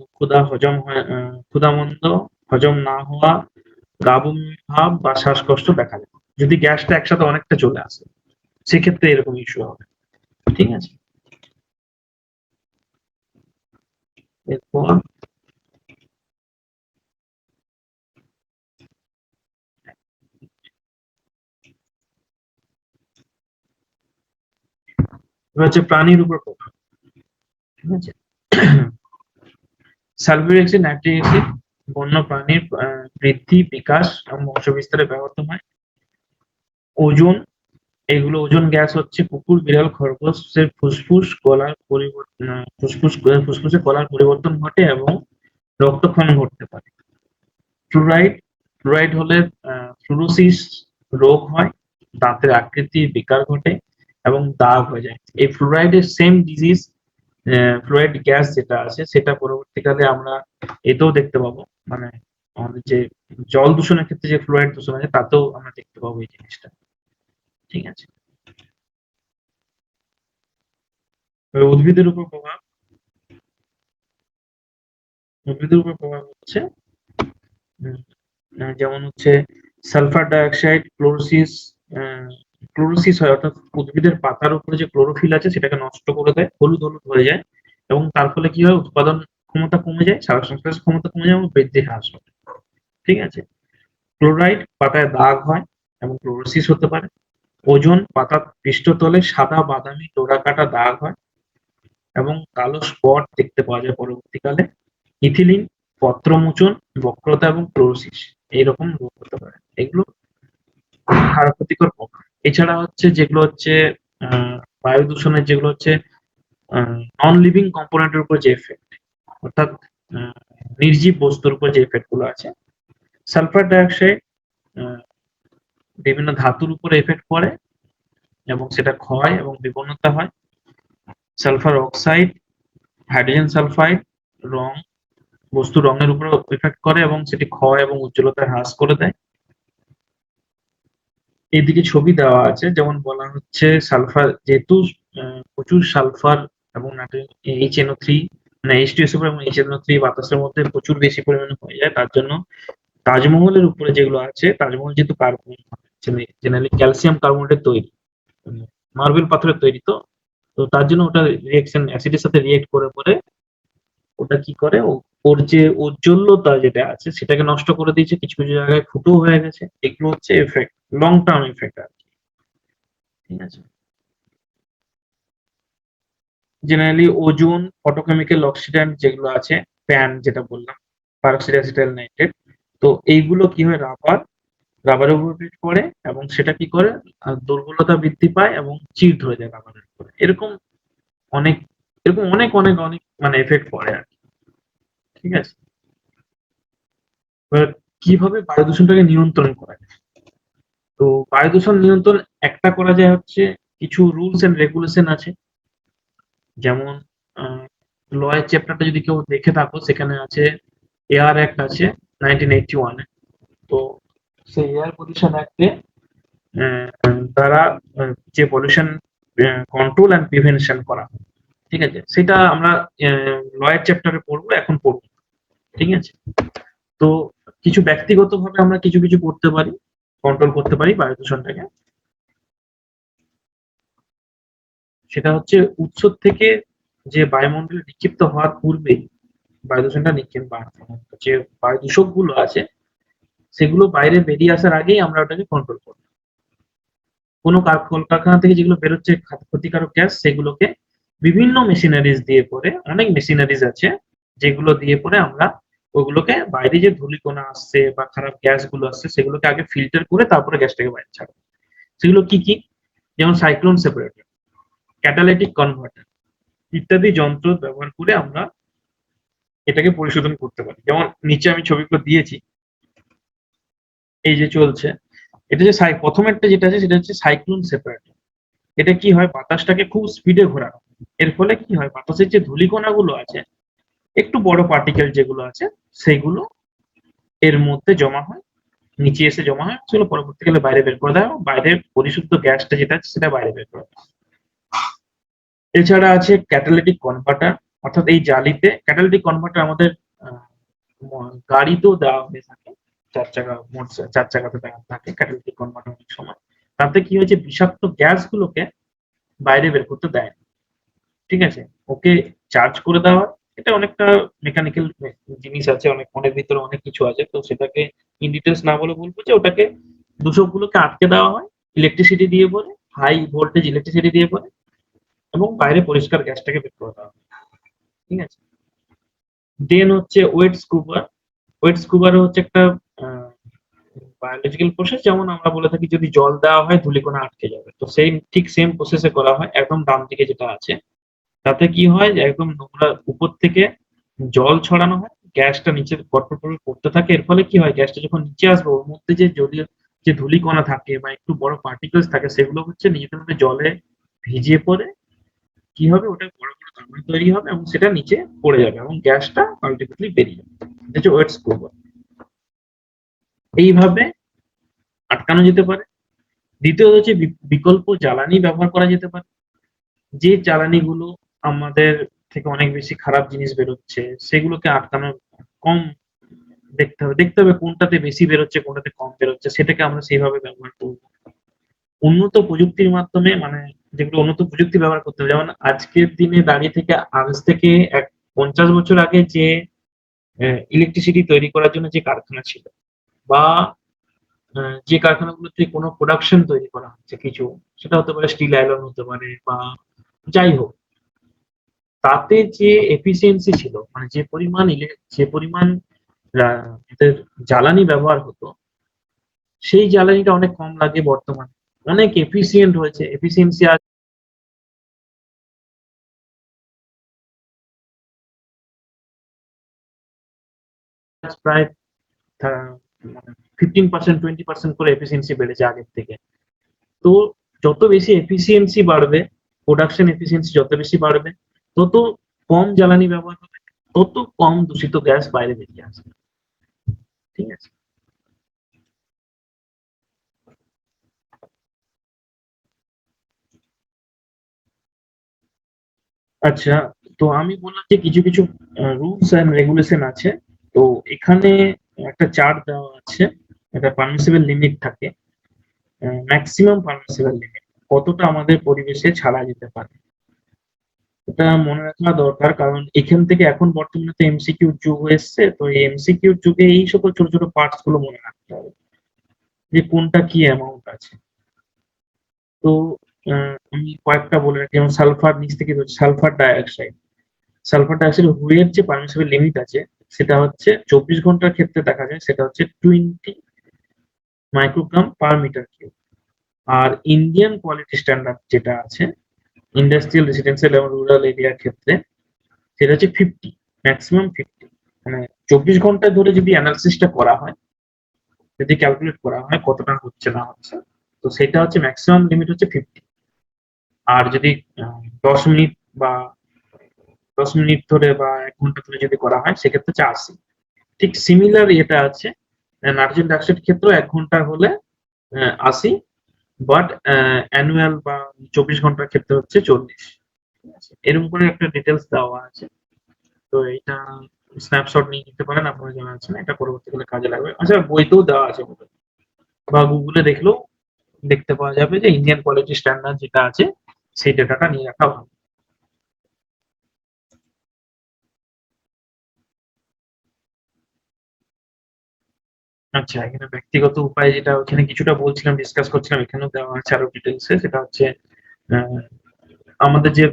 হজম না হওয়া, গা বমি ভাব বা শ্বাসকষ্ট দেখা যায় যদি গ্যাসটা একসাথে অনেকটা চলে আসে, সেক্ষেত্রে এরকম ইস্যু হবে। ঠিক আছে? এরপর হচ্ছে প্রাণীর উপর প্রভাব। ঠিক আছে? সালফিউরিক অ্যাসিড, নাইট্রিক অ্যাসিড বন্য প্রাণীর বৃদ্ধি, বিকাশ এবং বংশবিস্তারে ব্যাহত হয়। ওজোন, এগুলো ওজোন গ্যাস হচ্ছে কুকুর, বিড়াল, খরগোশের ফুসফুসে গলার পরিবর্তন ঘটে এবং রক্তক্ষরণ ঘটতে পারে। ফ্লুরাইড, ফ্লুরাইড হলে ফ্লুরোসিস রোগ হয়, দাঁতের আকৃতির বিকার ঘটে এবং দাগ হয়ে যায়। এই ফ্লুরাইডের সেম ডিজিজ, ফ্লুরাইড গ্যাস যেটা আছে সেটা পরবর্তীকালে আমরা এতেও দেখতে পাবো, মানে আমাদের যে জল দূষণের ক্ষেত্রে যে ফ্লুরাইড দূষণ আছে তাতেও আমরা দেখতে পাবো এই জিনিসটা। ঠিক আছে? উদ্ভিদের উপর প্রভাব, উদ্ভিদের উপর প্রভাব হচ্ছে যেমন হচ্ছে সালফার ডাইঅক্সাইড ক্লোরোসিস হয়, অর্থাৎ উদ্ভিদের পাতার উপরে যে ক্লোরোফিল আছে সেটাকে নষ্ট করে দেয়, হলুদ হলুদ হয়ে যায় এবং তার ফলে কি হয়, উৎপাদন ক্ষমতা কমে যায়, সালোক সংশ্লেষ ক্ষমতা কমে যায় এবং বৃদ্ধি হ্রাস হয়। ঠিক আছে? ক্লোরাইড, পাতায় দাগ হয় এবং ক্লোরোসিস হতে পারে। ওজোন, পাতার পৃষ্ঠতলে সাদা বাদামি ডোরা কাটা দাগ হয় এবং কালো স্পট দেখতে পাওয়া যায় পরবর্তীকালে। ইথিলিন, পত্রমোচন, বক্রতা এবং ক্লোরোসিস এইরকম রোগ হতে পারে। এগুলো ক্ষতিকর প্রভাব। এছাড়া হচ্ছে যেগুলো হচ্ছে বায়ু দূষণের যেগুলো হচ্ছে নন লিভিং কম্পোনেন্টের উপর যে এফেক্ট, অর্থাৎ নির্জীব বস্তুর উপর যে এফেক্ট গুলো আছে, সালফার ডাইঅক্সাইড বিভিন্ন ধাতুর উপর এফেক্ট করে এবং সেটা ক্ষয় এবং বিবর্ণতা হয়। সালফার অক্সাইড, হাইড্রোজেন সালফাইড রং, বস্তুর রঙের উপর এফেক্ট করে এবং সেটি ক্ষয় এবং উজ্জ্বলতা হ্রাস করে দেয়। এইদিকে ছবি দেওয়া আছে, যেমন বলা হচ্ছে সালফার যেহেতু প্রচুর সালফার এবং HNO3 মানে H2SO4 এবং HNO3 বাতাসের মধ্যে প্রচুর বেশি পরিমাণে হয়ে যায়, তার জন্য তাজমহলের উপরে যেগুলো আছে, তাজমহল যেহেতু কার্বন জেনারেলি ক্যালসিয়াম কার্বনেটের তৈরি, মার্বেল পাথরের তৈরি, তো তো তার জন্য ওটা রিয়েকশন অ্যাসিডের সাথে রিয়েক্ট করে করে ওটা কি করে, ওর যে ঔজ্জ্বল্যতা যেটা আছে সেটাকে নষ্ট করে দিয়েছে, কিছু কিছু জায়গায় ফুটো হয়ে গেছে। এগুলো হচ্ছে এফেক্ট, লং টার্ম এফেক্ট আর কি। ঠিক আছে? জেনারেলি ওজোন, ফটোকেমিক্যাল অক্সিডেন্ট যেগুলো আছে, প্যান যেটা বললাম, পারক্সিড অ্যাসিটাইল নাইট্রেট, তো এইগুলো কি হয়, রাবারের উপর ইফেক্ট পড়ে এবং সেটা কি করে দুর্বলতা বৃদ্ধি পায় এবং চিড় ধরে যায় রাবারের উপরে। অনেক এরকম অনেক মানে এফেক্ট পড়ে আর কি। ঠিক আছে? এবার কিভাবে বায়ু দূষণটাকে নিয়ন্ত্রণ করা যায়? তো বায়ু দূষণ নিয়ন্ত্রণ একটা করা যায় হচ্ছে, কিছু রুলস এন্ড রেগুলেশন আছে। যেমন ল এর চ্যাপ্টারটা যদি কেউ দেখে থাকো, সেখানে আছে এয়ার অ্যাক্ট আছে 1981 এ। তো সেই এয়ার পলিউশন অ্যাক্টে তারা যে পলিউশন কন্ট্রোল অ্যান্ড প্রিভেনশন করা হয়, ঠিক আছে, সেটা আমরা ল এর চ্যাপ্টারে পড়বো, এখন পড়বো। ঠিক আছে? তো কিছু ব্যক্তিগতভাবে আমরা কিছু কিছু করতে পারি, কন্ট্রোল করতে পারি বায়ু দূষণটাকে। সেটা হচ্ছে উৎস থেকে যে বায়ুমণ্ডলে নিক্ষিপ্ত হওয়ার পূর্বেই বায়ু দূষণটা নিক্ষেপ বা যে বায়ু দূষক গুলো আছে সেগুলো বাইরে বেরিয়ে আসার আগেই আমরা ওটাকে কন্ট্রোল করব। কোনো কলকারখানা থেকে যেগুলো বেরোচ্ছে ক্ষতিকারক গ্যাস, সেগুলোকে বিভিন্ন মেশিনারিজ দিয়ে পরে, অনেক মেশিনারিজ আছে যেগুলো দিয়ে পরে আমরা ওগুলোকে বাইরে যে ধূলিকণা আসছে বা খারাপ গ্যাস গুলো আসছে সেগুলোকে আগে ফিল্টার করে তারপরে গ্যাসটাকে বাইরে ছাড়বো। সেগুলো কি কি? যেমন সাইক্লোন সেপারেটর, ক্যাটালাইটিক কনভার্টার ইত্যাদি যন্ত্র ব্যবহার করে আমরা এটাকে পরিশোধন করতে পারি। যেমন নিচে আমি ছবিগুলো দিয়েছি, এই যে চলছে, এটা যে প্রথমেরটা যেটা আছে সেটা হচ্ছে সাইক্লোন সেপারেটর। এটা কি হয়, বাতাসটাকে খুব স্পিডে ঘোরানো। এর ফলে কি হয়, বাতাসের যে ধূলিকণাগুলো আছে, একটু বড় পার্টিকেল যেগুলো আছে, সেগুলো এর মধ্যে জমা হয়, নিচে এসে জমা হয়, সেগুলো পরবর্তীকালে বাইরে বের করে দেয়, বাইরের পরিশুদ্ধ গ্যাসটা যেটা আছে সেটা বাইরে বের করে দেয়। এছাড়া আছে ক্যাটালিটিক কনভার্টার, অর্থাৎ এই জালিতে ক্যাটালিটিক কনভার্টার আমাদের গাড়িতেও দেওয়া হয়ে থাকে। চার চাকাতে দেওয়া থাকে ক্যাটালিটিক কনভার্টার অনেক সময়। তাতে কি হয়েছে, বিষাক্ত গ্যাসগুলোকে বাইরে বের করতে দেয় না। ঠিক আছে? ওকে চার্জ করে দেওয়া হয়। এটা অনেকটা মেকানিক্যাল জিনিস আছে, অনেক মনের ভিতরে অনেক কিছু আছে। তো সেটাকে ইন ডিটেলস না বলে বলবো যে ওটাকে দূষকগুলোকে আটকে দেওয়া হয় ইলেকট্রিসিটি দিয়ে পরে, হাই ভোল্টেজ ইলেকট্রিসিটি দিয়ে পরে, এবং বাইরে পরিষ্কার গ্যাসটাকে বের করে দেওয়া হয়। ঠিক আছে? দেন হচ্ছে ওয়েট স্কুবার। ওয়েট স্কুবার হচ্ছে একটা বায়োলজিক্যাল প্রসেস, যেমন আমরা বলে থাকি যদি জল দেওয়া হয় ধূলিকণা আটকে যাবে, তো ঠিক সেম প্রসেসে করা হয়। একদম ডান দিকে যেটা আছে, তাতে কি হয়, যে একদম নোংরা উপর থেকে জল ছড়ানো হয়, গ্যাসটা নিচে পরপর পড়তে থাকে। এর ফলে কি হয়, গ্যাসটা যখন নিচে আসবে ওর মধ্যে যে জলীয় যে ধূলিকণা থাকে বা একটু বড় পার্টিকেলস থাকে, সেগুলো হচ্ছে নিজেদের মধ্যে জলে ভিজিয়ে পড়ে কি হবে, ওটা বড় বড় দানা তৈরি হবে এবং সেটা নিচে পড়ে যাবে এবং গ্যাসটা আলটিমেটলি বেরিয়ে যাবে। এটা হচ্ছে ওয়েট স্কুবার। এইভাবে আটকানো যেতে পারে। দ্বিতীয়ত হচ্ছে বিকল্প জ্বালানি ব্যবহার করা যেতে পারে। যে জ্বালানিগুলো আমাদের থেকে অনেক বেশি খারাপ জিনিস বেরোচ্ছে, সেগুলোকে আটকানোর কম দেখতে হবে কোনটাতে বেশি বেরোচ্ছে, কোনটাতে কম বেরোচ্ছে, সেটাকে আমরা সেইভাবে ব্যবহার করবো। উন্নত প্রযুক্তির মাধ্যমে, মানে যেগুলো উন্নত প্রযুক্তি ব্যবহার করতে হবে, যেমন আজকের দিনে দাঁড়িয়ে থেকে আজ থেকে 50 বছর আগে যে ইলেকট্রিসিটি তৈরি করার জন্য যে কারখানা ছিল, বা যে কারখানাগুলোতে কোনো প্রোডাকশন তৈরি করা হচ্ছে কিছু, সেটা হতে পারে স্টিল আয়রন হতে পারে বা যাই হোক, তাতে যে এফিসিয়েন্সি ছিল, মানে যে পরিমাণ আমাদের জ্বালানি ব্যবহার হতো, সেই জ্বালানিটা অনেক কম লাগে বর্তমানে। অনেক এফিসিয়েন্ট হয়েছে, এফিসিয়েন্সি আজ প্রায় 15% 20% করে এফিসিয়েন্সি বেড়েছে আগের থেকে। তো যত বেশি এফিসিয়েন্সি বাড়বে, প্রোডাকশন এফিসিয়েন্সি যত বেশি বাড়বে, তত কম জ্বালানি ব্যবহার হবে, তত কম দূষিত গ্যাস বাইরে বেরিয়ে আসবে। ঠিক আছে? আচ্ছা, তো আমি বললাম যে কিছু কিছু রুলস এন্ড রেগুলেশন আছে। তো এখানে একটা চার্ট দেওয়া আছে, একটা পারমিসিবল লিমিট থাকে, ম্যাক্সিমাম পারমিসিবল লিমিট, কতটা আমাদের পরিবেশে ছাড়া যেতে পারে। এটা মনে রাখা দরকার, কারণ এখান থেকে এখন বর্তমানে তো এমসিকিউ যুগ এসছে। তো এই এমসিকিউ যুগে এই সকল ছোট ছোট পার্টস গুলো মনে রাখতে হবে, যে কোনটা কি অ্যামাউন্ট আছে। তো আমি কয়েকটা বলে রাখি, যেমন সালফার নিচ থেকে সালফার ডাইঅক্সাইড। সালফার ডাইঅক্সাইড হুয়ের যে পারমিসিবল লিমিট আছে সেটা হচ্ছে 24 ঘন্টার ক্ষেত্রে দেখা যায় সেটা হচ্ছে 20 মাইক্রোগ্রাম পার মিটার কিউব। আর ইন্ডিয়ান কোয়ালিটি স্ট্যান্ডার্ড যেটা আছে ইন্ডাস্ট্রিয়াল, রেসিডেন্সিয়াল এবং রুরাল এরিয়ার ক্ষেত্রে সেটা হচ্ছে 50, ম্যাক্সিমাম 50। মানে 24 ঘন্টা ধরে যদি অ্যানালিসিসটা করা হয়, যদি ক্যালকুলেট করা হয় কতটা হচ্ছে না হচ্ছে, তো সেটা হচ্ছে ম্যাক্সিমাম লিমিট হচ্ছে 50। আর যদি 10 মিনিট বা 10 মিনিট ধরে বা 1 ঘন্টা ধরে যদি করা হয় সেক্ষেত্রে হচ্ছে 80। ঠিক সিমিলার এটা আছে নাইট্রোজেন ডাইঅক্সাইড ক্ষেত্রেও 1 ঘন্টা হলে 80, বাট অ্যানুয়াল বা 24 ঘন্টার ক্ষেত্রে হচ্ছে 40। ঠিক আছে, এরকম করে একটা ডিটেলস দেওয়া আছে। তো এটা স্ন্যাপশট নিয়ে নিতে পারেন, আপনারা জানা আছে না, এটা পরবর্তীকালে কাজে লাগবে। আচ্ছা, বইতেও দেওয়া আছে বোধহয়, বা গুগলে দেখলেও দেখতে পাওয়া যাবে যে ইন্ডিয়ান কোয়ালিটি স্ট্যান্ডার্ড যেটা আছে সেই ডেটাটা নিয়ে রাখা ভালো। আচ্ছা, এখানে ব্যক্তিগত উপায় যেটা ওখানে কিছুটা বলছিলাম, ডিসকাস করছিলাম, এখানেও দেওয়া আছে আরো ডিটেলসে। সেটা হচ্ছে আহ, আমাদের যে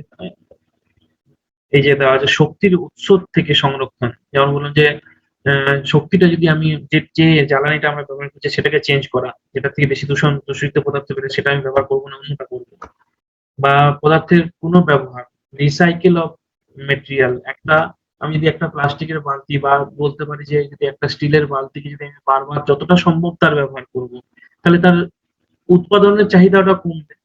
এই যে দেওয়া আছে শক্তির উৎস থেকে সংরক্ষণ। যেমন বললাম যে শক্তিটা যদি আমি যে জ্বালানিটা আমরা ব্যবহার করছি সেটাকে চেঞ্জ করা, যেটা থেকে বেশি দূষিত পদার্থ বেরোয় সেটা আমি ব্যবহার করবো না, অন্যটা করবো। বা পদার্থের পুনর্ব্যবহার, রিসাইকেল অফ মেটেরিয়াল। আমি যদি একটা প্লাস্টিকের বালতি বা বলতে পারি যে যদি একটা স্টিলের বালতিকে যদি আমি বারবার যতটা সম্ভব তার ব্যবহার করব, তাহলে তার উৎপাদনের চাহিদাটা কমবে।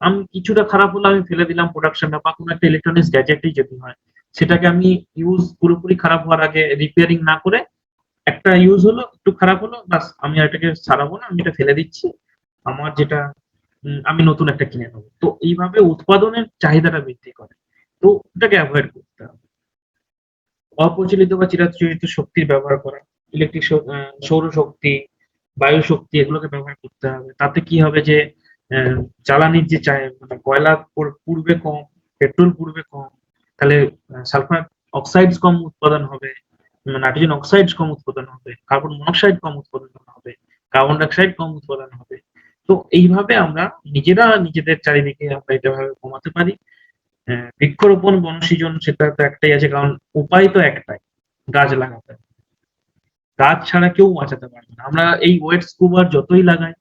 আমি কিছুটা খারাপ হলে আমি ফেলে দিলাম প্রোডাকশনটা, বা কোনো একটা ইলেকট্রনিক্স গ্যাজেটই যদি হয় সেটাকে আমি পুরোপুরি খারাপ হওয়ার আগে রিপেয়ারিং না করে, একটা ইউজ হলো, একটু খারাপ হলো, বাস আমি এটাকে সারাবো না, আমি এটা ফেলে দিচ্ছি, আমার যেটা আমি নতুন একটা কিনে নেবো। তো এইভাবে উৎপাদনের চাহিদাটা বৃদ্ধি করে। তো এটাকে অ্যাভয়েড করতে হবে। অপ্রচলিত বা চিরাচরিত শক্তির ব্যবহার করা, ইলেকট্রিক সৌরশক্তি, বায়ু শক্তি, এগুলোকে ব্যবহার করতে হবে। তাতে কি হবে যে আহ, জ্বালানির যে মানে কয়লা পূর্বে কম, পেট্রোল পূর্বে কম, তাহলে সালফার অক্সাইডস কম উৎপাদন হবে, নাইট্রোজেন অক্সাইডস কম উৎপাদন হবে, কার্বন মনোক্সাইড কম উৎপাদন হবে, কার্বন ডাইঅক্সাইড কম উৎপাদন হবে। তো এইভাবে আমরা নিজেরা নিজেদের চারিদিকে আমরা এটা ভাবে কমাতে পারি। বৃক্ষরোপণ, বনসৃজন, সেটা তো একটাই আছে, কারণ উপায় তো একটাই, গাছ লাগাতে হবে। গাছ ছাড়া কেউ বাঁচাতে পারবে না। আমরা এই ওয়েট স্কুবার যতই লাগাই,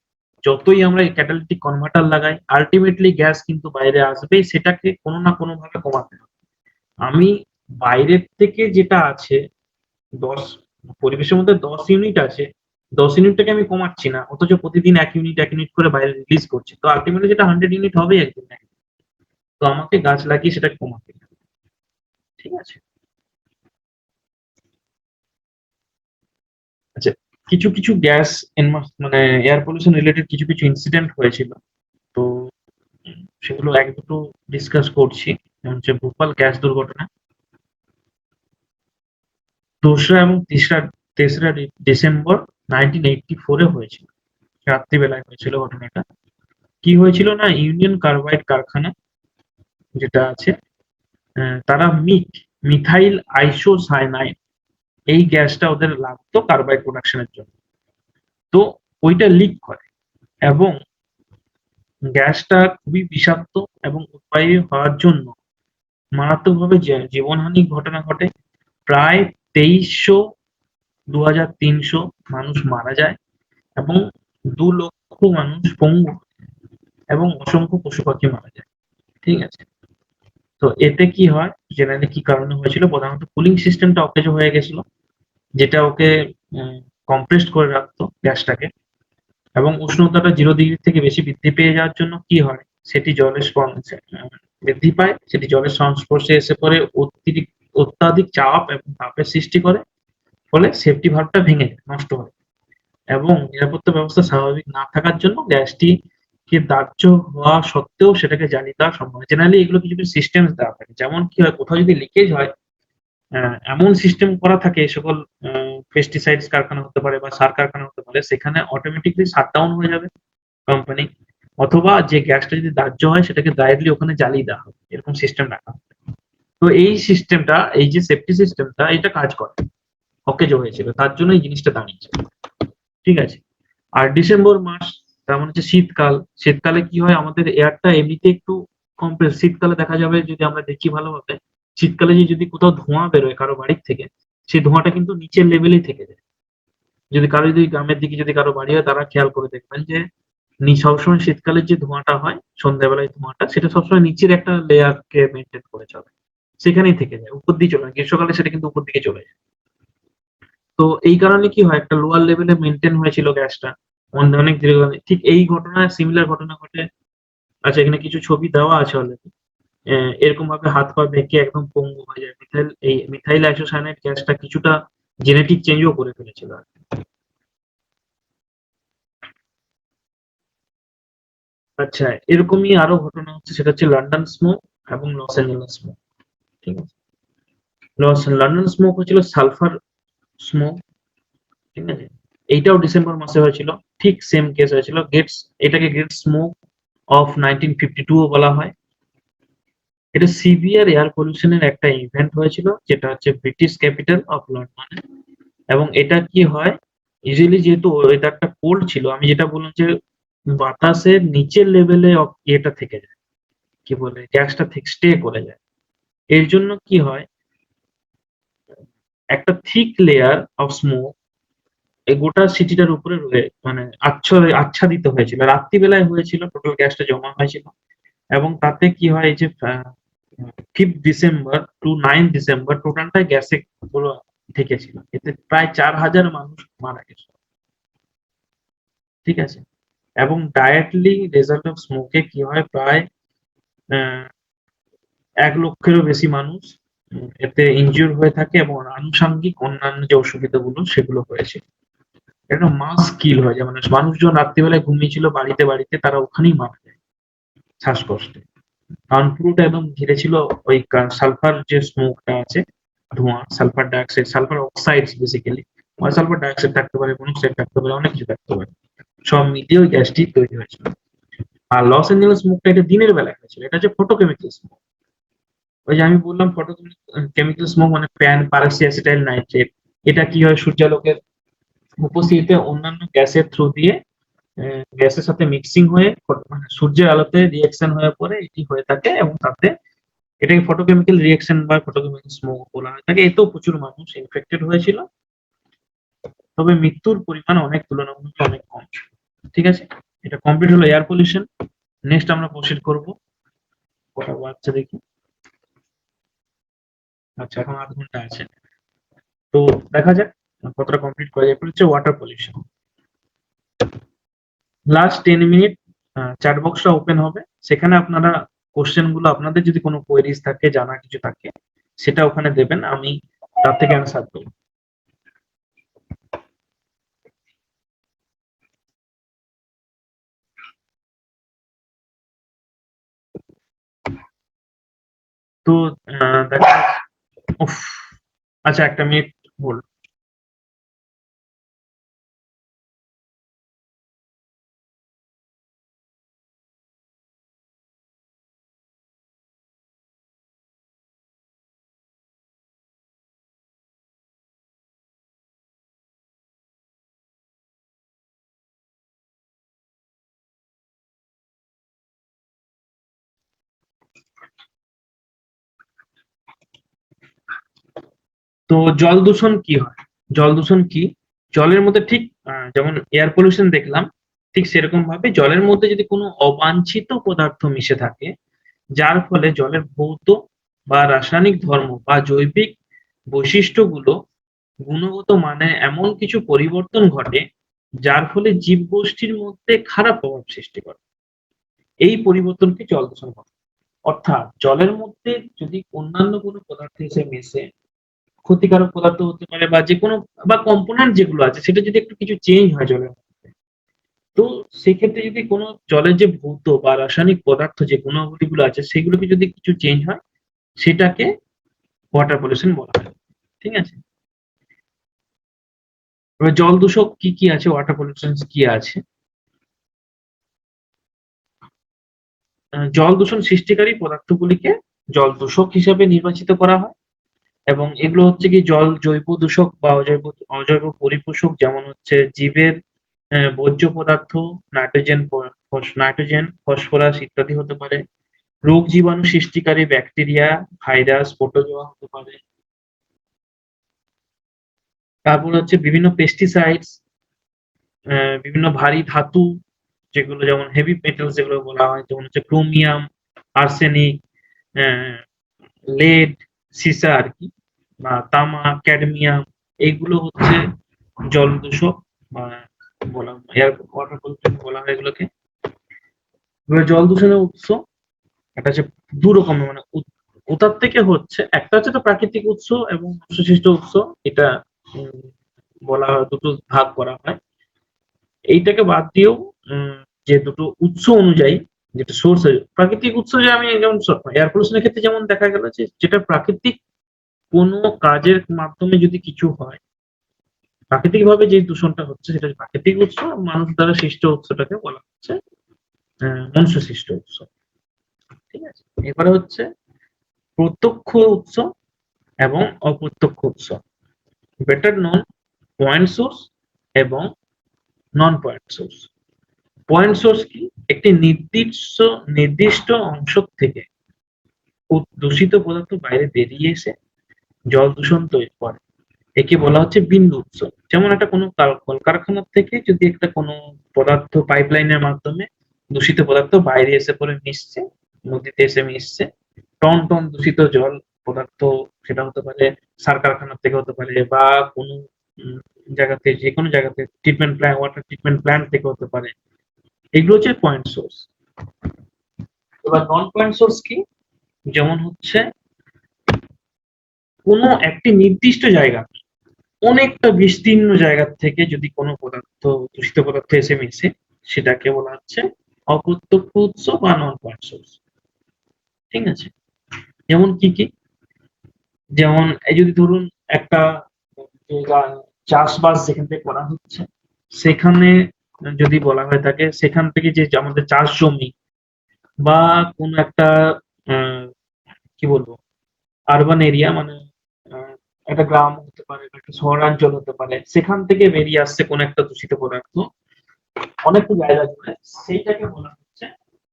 যতই আমরা এই ক্যাটালিটিক কনভার্টার লাগাই, আলটিমেটলি গ্যাস কিন্তু বাইরে আসবেই, সেটাকে কোনো না কোনো ভাবে কমাতে হবে। আমি বাইরের থেকে যেটা আছে 10, পরিবেশের মধ্যে 10 ইউনিট আছে, 10 ইউনিটটাকে আমি কমাচ্ছি না, অথচ প্রতিদিন 1 ইউনিট 1 ইউনিট করে বাইরে রিলিজ করছি, তো আলটিমেটলি যেটা 100 ইউনিট হবে একদিন না একদিন। তো আমাকে গাছ লাগিয়ে সেটাকে কমাতে হবে। ঠিক আছে। আচ্ছা, কিছু কিছু গ্যাস মানে এয়ার পলিউশন রিলেটেড কিছু কিছু ইনসিডেন্ট হয়েছিল। তো সেগুলো এক দুটো ডিসকাস করছি। যেমন হচ্ছে ভোপাল গ্যাস দুর্ঘটনা 2রা এবং 3রা ডিসেম্বর 1984 হয়েছিল। রাত্রিবেলায় হয়েছিল ঘটনাটা। কি হয়েছিল না, ইউনিয়ন কার্বাইড কারখানা যেটা আছে, তারা মিথাইল আইসোসায়ানাইড, এই গ্যাসটা ওদের লাগতো কার্বাইড প্রোডাকশনের জন্য। তো ওইটা লিক করে এবং গ্যাসটা খুবই বিষাক্ত, এবং উৎপায়ী হওয়ার জন্য মারাত্মকভাবে জীবনহানি ঘটনা ঘটে। প্রায় 2300, 2300 মানুষ মারা যায়, এবং 2 লক্ষ মানুষ পঙ্গু হয়, এবং অসংখ্য পশু পাখি মারা যায়। ঠিক আছে। তো এতে কি হয়, জেনারেলি কি কারণে হয়েছিল, প্রধানত কুলিং সিস্টেমটা অকেজো হয়ে গেছিল, যেটা ওকে কম্প্রেসড করে রাখতো গ্যাসটাকে, এবং উষ্ণতাটা 0 ডিগ্রি থেকে বেশি বৃদ্ধি পেয়ে যাওয়ার জন্য কি হয়, সেটি বৃদ্ধি পায়, সেটি জলের সংস্পর্শে এসে পরে অত্যাধিক চাপ এবং তাপের সৃষ্টি করে, ফলে সেফটি ভালভটা ভেঙে যায়, নষ্ট হয়, এবং নিরাপত্তা ব্যবস্থা স্বাভাবিক না থাকার জন্য গ্যাসটি কে দাহ্য হওয়া সত্ত্বেও সেটাকে জ্বালিয়ে দেওয়া সম্ভব হয়। জেনারেলি এগুলো কিছু কিছু সিস্টেম দেওয়া থাকে, যেমন কি হয়, কোথাও যদি লিকেজ হয়, এমন সিস্টেম করা থাকে, সকল পেস্টিসাইডস কারখানা হতে পারে বা সার কারখানা হতে পারে, সেখানে অটোমেটিকলি শাটডাউন হয়ে যাবে কোম্পানি, অথবা যে গ্যাসটা যদি দাহ্য হয় সেটাকে ডাইরেক্টলি ওখানে জ্বালিয়ে দেওয়া হবে, এরকম সিস্টেম রাখা হবে। তো এই সিস্টেমটা, এই যে সেফটি সিস্টেমটা, এটা কাজ করে, অকেজো হয়েছিল, তার জন্য এই জিনিসটা দাঁড়িয়েছে। ঠিক আছে। আর ডিসেম্বর মাস, তার মানে হচ্ছে শীতকাল। শীতকালে কি হয়, আমাদের এয়ারটা এমনিতে একটু কম্প্রেস। শীতকালে দেখা যাবে, যদি আমরা দেখি ভালোভাবে, শীতকালে যদি কোথাও ধোঁয়া বেরোয় কারো বাড়ির থেকে, সেই ধোঁয়াটা কিন্তু নিচের লেভেলেই থেকে যায়। যদি গ্রামের দিকে যদি কারো বাড়ি হয় তারা খেয়াল করে দেখবেন যে সবসময় শীতকালের যে ধোঁয়াটা হয় সন্ধ্যাবেলায় ধোঁয়াটা সেটা সবসময় নিচের একটা লেয়ারকে মেনটেন করে চলে, সেখানেই থেকে যায়, উপর দিয়ে চলে না। গ্রীষ্মকালে সেটা কিন্তু উপর দিকে চলে যায়। তো এই কারণে কি হয়, একটা লোয়ার লেভেলে মেনটেন হয়েছিল গ্যাসটা অনেক দীর্ঘকালে। ঠিক এই ঘটনা, সিমিলার ঘটনা ঘটে। আচ্ছা, এখানে কিছু ছবি দেওয়া আছে অলরেডি। এরকম ভাবে হাত পা বেঁকে একদম পঙ্গু হয়ে যায়। মিথাইল আইসোসায়ানাইড গ্যাসটা কিছুটা জেনেটিক চেঞ্জও করে ফেলেছিল আর কি। আচ্ছা, এরকমই আরো ঘটনা হচ্ছে, সেটা হচ্ছে লন্ডন স্মোক এবং লস অ্যাঞ্জেলেস স্মোক। ঠিক আছে, লন্ডন স্মোক হচ্ছিল সালফার স্মোক। ঠিক আছে, এইটাও ডিসেম্বর মাসে হয়েছিল। ঠিক সেম কেস হয়েছিল। এটাকে গ্রেট স্মোক অফ 1952 বলা হয়। এটা সিভিয়ার এয়ার পলিউশনের একটা ইভেন্ট হয়েছিল, যেটা হচ্ছে ব্রিটিশ ক্যাপিটাল অফ লন্ডনে। এবং এটা কি হয়, ইউজুয়ালি যেহেতু ওয়েদারটা কোল্ড ছিল, আমি যেটা বললাম যে বাতাসের নিচের লেভেলে এটা থেকে যায়, কি বলে, গ্যাসটা থেকে স্টে করে যায়। এর জন্য কি হয়, একটা থিক লেয়ার অফ স্মোক এই গোটা সিটিটার উপরে মানে আচ্ছাদিত হয়েছিল। রাত্রিবেলায় হয়েছিল, টোটাল গ্যাসটা জমা হয়েছিল। এবং তাতে কি হয়, এই যে 5 ডিসেম্বর টু 9 ডিসেম্বর টোটালটা গ্যাসে পুরো ঢেকেছিল। এতে প্রায় 4,000 মানুষ মারা গেছে। ঠিক আছে, এবং ডাইরেক্টলি রেজাল্ট অফ স্মোকে কি হয়, প্রায় 1 লক্ষেরও বেশি মানুষ এতে ইনজিউর হয়ে থাকে, এবং আনুষঙ্গিক অন্যান্য যে অসুবিধাগুলো সেগুলো হয়েছে। একটা মাস কিল হয়ে যায়, মানে মানুষজন রাত্রিবেলায় ঘুমিয়েছিল বাড়িতে বাড়িতে, তারা ওখানেই মারা যায় শ্বাসকষ্টে। কারণ পুরোটা একদম ঘিরে ছিল ওই সালফার যে স্মোকটা আছে, ধোঁয়া, sulphur dioxide, sulphur oxides basically. Sulphur dioxide থাকতে পারে, মনোক্সাইড থাকতে পারে, অনেক কিছু থাকতে পারে। সব মিলিয়ে ওই গ্যাসটি তৈরি হয়েছিল। আর লস এঞ্জেলেস স্মোকটা এটা দিনের বেলায় হয়েছিল। এটা হচ্ছে ফটোকেমিক্যাল স্মোক। ওই যে আমি বললাম ফটোকেমিক্যাল স্মোক মানে প্যান পারক্সি অ্যাসিটাইল নাইট্রেট। এটা কি হয়, সূর্যালোকের উপস্থিতিতে অন্যান্য গ্যাসের থ্রু দিয়ে গ্যাসের সাথে মিক্সিং হয়ে মানে সূর্যের আলোতে রিঅ্যাকশন হয়ে পরে এটি হয়ে থাকে, এবং তাতে এটাকে ফটোকেমিক্যাল রিঅ্যাকশন বা ফটোকেমিক্যাল স্মোক বলা হয় থাকে। এতেও প্রচুর মানুষ ইনফেক্টেড হয়েছিল, তবে মৃত্যুর পরিমাণ অনেক তুলনামূলক অনেক কম। ঠিক আছে, এটা কমপ্লিট হলো এয়ার পলিউশন। নেক্সট আমরা প্রসিড করব, কটা বাচ্চা দেখি। আচ্ছা, এখন 8 ঘন্টা আছে, তো দেখা যাক কতটা কমপ্লিট করা যায়। হচ্ছে water pollution. Last 10 minute chat বক্সটা ওপেন হবে, সেখানে আপনারা কোশ্চেন গুলো, আপনাদের যদি কোনো কোয়েরিজ থাকে, জানা কিছু থাকে, সেটা ওখানে দেবেন, আমি তার থেকে অ্যান্সার দেবো। তো দেখা, উফ, আচ্ছা, 1 মিনিট হোল্ড। তো জল দূষণ কি হয়, জল দূষণ কি, জলের মধ্যে ঠিক যেমন এয়ার পলিউশন দেখলাম, ঠিক সেরকম ভাবে জলের মধ্যে যদি কোনো অবাঞ্ছিত পদার্থ মিশে থাকে, যার ফলে জলের ভৌত বা রাসায়নিক ধর্ম বা জৈবিক বৈশিষ্ট্যগুলো গুণগত মানে এমন কিছু পরিবর্তন ঘটে, যার ফলে জীবগোষ্ঠীর মধ্যে খারাপ প্রভাব সৃষ্টি করে, এই পরিবর্তনকে জল দূষণ বলে। অর্থাৎ জলের মধ্যে যদি অন্যান্য কোনো পদার্থ এসে মেশে, ক্ষতিকারক পদার্থ হতে পারে বা যে কোনো, বা কম্পোনেন্ট যেগুলো আছে সেটা যদি একটু কিছু চেঞ্জ হয় জলের মধ্যে, তো সেক্ষেত্রে যদি কোনো জলের যে ভৌত বা রাসায়নিক পদার্থ যে গুণাবলীগুলো আছে সেগুলোকে যদি কিছু চেঞ্জ হয়, সেটাকে ওয়াটার পলিউশন বলা হয়। ঠিক আছে, এবার জল দূষক কি কি আছে, ওয়াটার পলিউশন কি আছে। জল দূষণ সৃষ্টিকারী পদার্থগুলিকে জল দূষক হিসেবে নির্বাচিত করা হয়, এবং এগুলো হচ্ছে কি জৈব দূষক বা অজৈব পরিপোষক, যেমন হচ্ছে জীবের বর্জ্য পদার্থ, নাইট্রোজেন, ফসফরাস ইত্যাদি হতে পারে। রোগ জীবাণু সৃষ্টিকারী ব্যাকটেরিয়া, ভাইরাস, প্রোটোজোয়া হতে পারে। তারপর হচ্ছে বিভিন্ন পেস্টিসাইডস, বিভিন্ন ভারী ধাতু যেগুলো যেমন হেভি মেটালস যেগুলো বলা হয়, যেমন হচ্ছে ক্রোমিয়াম, আর্সেনিক, লেড, সীসা আর কি, বা তামা, ক্যাডমিয়াম, এইগুলো হচ্ছে জল দূষক বা বলা এয়ার ওয়াটার পলিউশন বলা হয় এগুলোকে। এবার জল দূষণের উৎস একটা হচ্ছে দু রকমের, মানে কোথার থেকে হচ্ছে, একটা হচ্ছে তো প্রাকৃতিক উৎস এবং মনুষ্যসৃষ্ট উৎস, এটা উম, বলা হয়, দুটো ভাগ করা হয়। এইটাকে বাদ দিয়েও যে দুটো উৎস অনুযায়ী যেটা সোর্স, প্রাকৃতিক উৎস, যে আমি যেমন এয়ার পলিউশনের ক্ষেত্রে যেমন দেখা গেল যে যেটা প্রাকৃতিক কোনো কাজের মাধ্যমে যদি কিছু হয়, প্রাকৃতিক ভাবে যে দূষণটা হচ্ছে সেটা হচ্ছে প্রাকৃতিক উৎস, মানুষ দ্বারা সৃষ্ট উৎসটাকে বলা হচ্ছে মনুষ্য সৃষ্ট উৎস। ঠিক আছে, এবারে হচ্ছে প্রত্যক্ষ উৎস এবং অপ্রত্যক্ষ উৎস, বেটার নন পয়েন্ট সোর্স এবং নন পয়েন্ট সোর্স। পয়েন্ট সোর্স কি? একটি নির্দিষ্ট অংশ থেকে দূষিত পদার্থ বাইরে বেরিয়ে এসে জল দূষণ তৈরি করে, একে বলা হচ্ছে বিন্দু উৎস। যেমন একটা কোনো কলকারখানার থেকে যদি একটা কোনো পদার্থ পাইপলাইনের মাধ্যমে দূষিত পদার্থ বাইরে এসে পরে মিশছে, নদীতে এসে মিশছে, টন টন দূষিত জল পদার্থ, সেটা হতে পারে সার কারখানার থেকে হতে পারে, বা কোনো উম, জায়গাতে, যে কোনো জায়গাতে treatment plant, water treatment plant থেকে হতে পারে, এগুলো হচ্ছে পয়েন্ট সোর্স। এবার নন পয়েন্ট সোর্স কি? যেমন হচ্ছে কোনো একটি নির্দিষ্ট জায়গা, অনেকটা বিস্তীর্ণ জায়গা থেকে যদি কোনো পদার্থ, দূষিত পদার্থ এসে মিশে, সেটাকে বলা হচ্ছে অপ্রত্যক্ষ উৎস বা নন পয়েন্ট সোর্স। ঠিক আছে, যেমন কি কি? যেমন এই যদি ধরুন একটা চাষবাস যেখান থেকে করা হচ্ছে, সেখানে যদি বলা হয়ে থাকে সেখান থেকে যে আমাদের চাষ জমি বা কোন একটা আহ, কি বলবো, আরবান এরিয়া, মানে একটা গ্রাম হতে পারে বা একটা শহরাঞ্চল হতে পারে, সেখান থেকে বেরিয়ে আসছে কোন একটা দূষিত পদার্থ অনেকটা জায়গা জুড়ে, সেইটাকে বলা হচ্ছে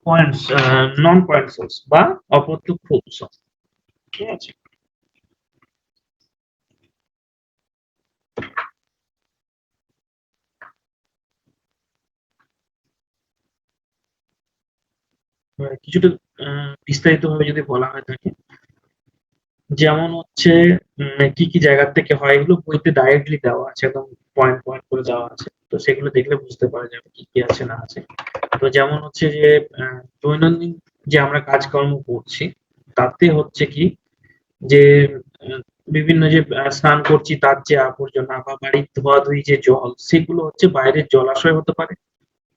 পয়েন্ট, নন পয়েন্ট সোর্স বা অপ্রত্যক্ষ উৎস। ঠিক আছে, কিছুটা বিস্তারিত ভাবে যদি বলা হয় থাকে, যেমন হচ্ছে কি কি জায়গা থেকে হয়, এগুলো বইতে ডাইরেক্টলি দেওয়া আছে, একদম পয়েন্ট পয়েন্ট করে দেওয়া আছে, তো সেগুলো দেখলে বুঝতে পারা যাবে কি কি আছে না আছে। তো যেমন হচ্ছে যে দৈনন্দিন যে আমরা কাজকর্ম করছি, তাতে হচ্ছে কি যে আহ, বিভিন্ন যে স্নান করছি তার যে আবর্জনা বা বাড়ির ধোয়াধুয়ি যে জল, সেগুলো হচ্ছে বাইরের জলাশয় হতে পারে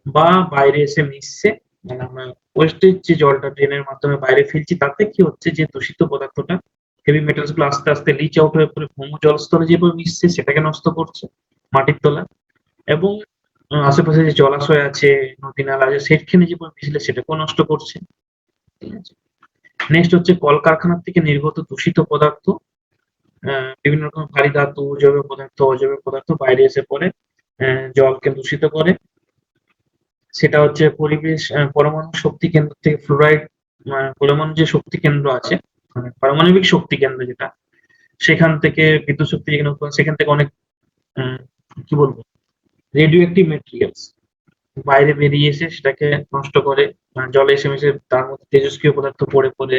বা বাইরে এসে মিশছে, মানে আমরা ওয়েস্টেজ যে জলটা ড্রেনের মাধ্যমে বাইরে ফেলছি, তাতে কি হচ্ছে যে দূষিত পদার্থটা, হেভি মেটালস গুলো আস্তে আস্তে লিচ আউট হয়ে পরে ভূমজল স্তরে যেভাবে মিশছে সেটাকে নষ্ট করছে, মাটির তলা, এবং আশেপাশে যে জলাশয় আছে, নদী নালা আছে, সেখানে যেভাবে মিশলে সেটাকেও নষ্ট করছে। ঠিক আছে, নেক্সট হচ্ছে কলকারখানার থেকে নির্গত দূষিত পদার্থ, বিভিন্ন রকম ভারী ধাতু, জৈব পদার্থ, অজৈব পদার্থ বাইরে এসে পড়ে জলকে দূষিত করে। সেটা হচ্ছে পরিবেশ, পরমাণু শক্তি কেন্দ্র থেকে ফ্লুরাইড, পরমাণু যে শক্তি কেন্দ্র আছে, মানে পারমাণবিক শক্তি কেন্দ্র যেটা, সেখান থেকে বিদ্যুৎ শক্তি যেখানে উৎপন্ন, সেখান থেকে অনেক আহ, কি বলবো, রেডিও অ্যাক্টিভ মেটেরিয়ালস বাইরে বেরিয়ে এসে সেটাকে নষ্ট করে, জলে এসে মিশে তার মধ্যে তেজস্ক্রিয় পদার্থ পড়ে পড়ে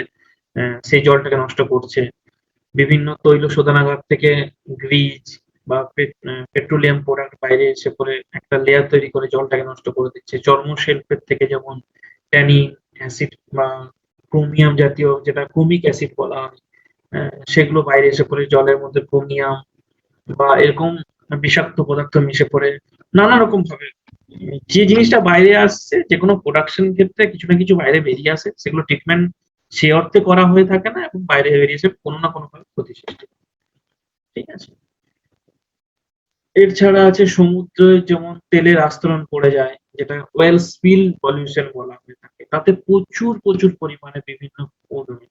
সেই জলটাকে নষ্ট করছে। বিভিন্ন তৈল শোধনাগার থেকে গ্রিজ বা পেট্রোলিয়াম প্রোডাক্ট বাইরে এসে পরে একটা লেয়ার তৈরি করে জলটাকে নষ্ট করে দিচ্ছে। চর্ম শিল্পের থেকে যেমন ট্যানিন, অ্যাসিড বা ক্রোমিয়াম জাতীয়, যেটা ক্রোমিক অ্যাসিড বলা হয়, সেগুলো বাইরে এসে পরে জলের মধ্যে ক্রোমিয়াম বা এরকম বিষাক্ত পদার্থ মিশে পড়ে নানা রকম ভাবে যে জিনিসটা বাইরে আসছে, যে কোনো প্রোডাকশন ক্ষেত্রে কিছু না কিছু বাইরে বেরিয়ে আসে, সেগুলো ট্রিটমেন্ট সে অর্থে করা হয়ে থাকে না, এবং বাইরে বেরিয়ে এসে কোনো না কোনো ভাবে ক্ষতি সৃষ্টি করে। ঠিক আছে, এর ছাড়া আছে সমুদ্রে যেমন তেলের আস্তরণ পড়ে যায়, যেটা ওয়েল স্পিল পলিউশন বলা হয়ে থাকে, তাতে প্রচুর প্রচুর পরিমাণে বিভিন্ন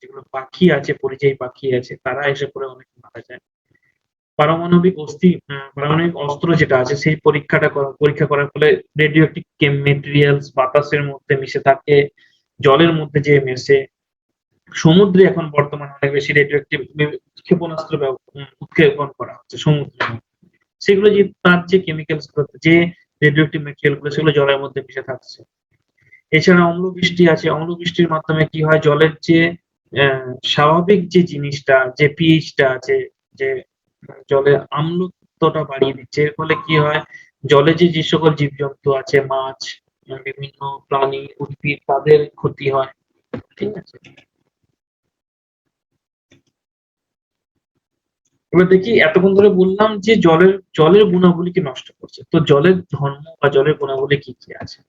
যেগুলো পাখি আছে, পরিযায়ী পাখি আছে, তারা এসে পরে অনেক মারা যায়। পারমাণবিক অস্ত্র যেটা আছে সেই পরীক্ষা করার ফলে রেডিও অ্যাক্টিভ মেটেরিয়ালস বাতাসের মধ্যে মিশে থাকে, জলের মধ্যে যে মেশে। সমুদ্রে এখন বর্তমানে অনেক বেশি রেডিও অ্যাক্টিভ ক্ষেপণাস্ত্র উৎক্ষেপণ করা হচ্ছে সমুদ্রে, সেগুলো যে তার যে কেমিক্যালস গুলো, যে রেডিওঅ্যাক্টিভ ম্যাটেরিয়াল গুলো সেগুলো জলের মধ্যে মিশে থাকছে। এছাড়া অম্লবৃষ্টি আছে, অম্লবৃষ্টির মাধ্যমে কি হয়, জলের যে স্বাভাবিক যে জিনিসটা, যে পিএইচটা আছে, যে জলের আম্লত্বটা বাড়িয়ে দিচ্ছে। এর ফলে কি হয়, জলে যে সকল জীবজন্তু আছে, মাছ, বিভিন্ন প্রাণী, উদ্ভিদ, তাদের ক্ষতি হয়। ঠিক আছে? এবার দেখি, এতক্ষণ ধরে বললাম যে জলের গুণাবলীকে নষ্ট করছে। তো জলের ধর্ম বা জলের গুণাবলী কি কি আছে?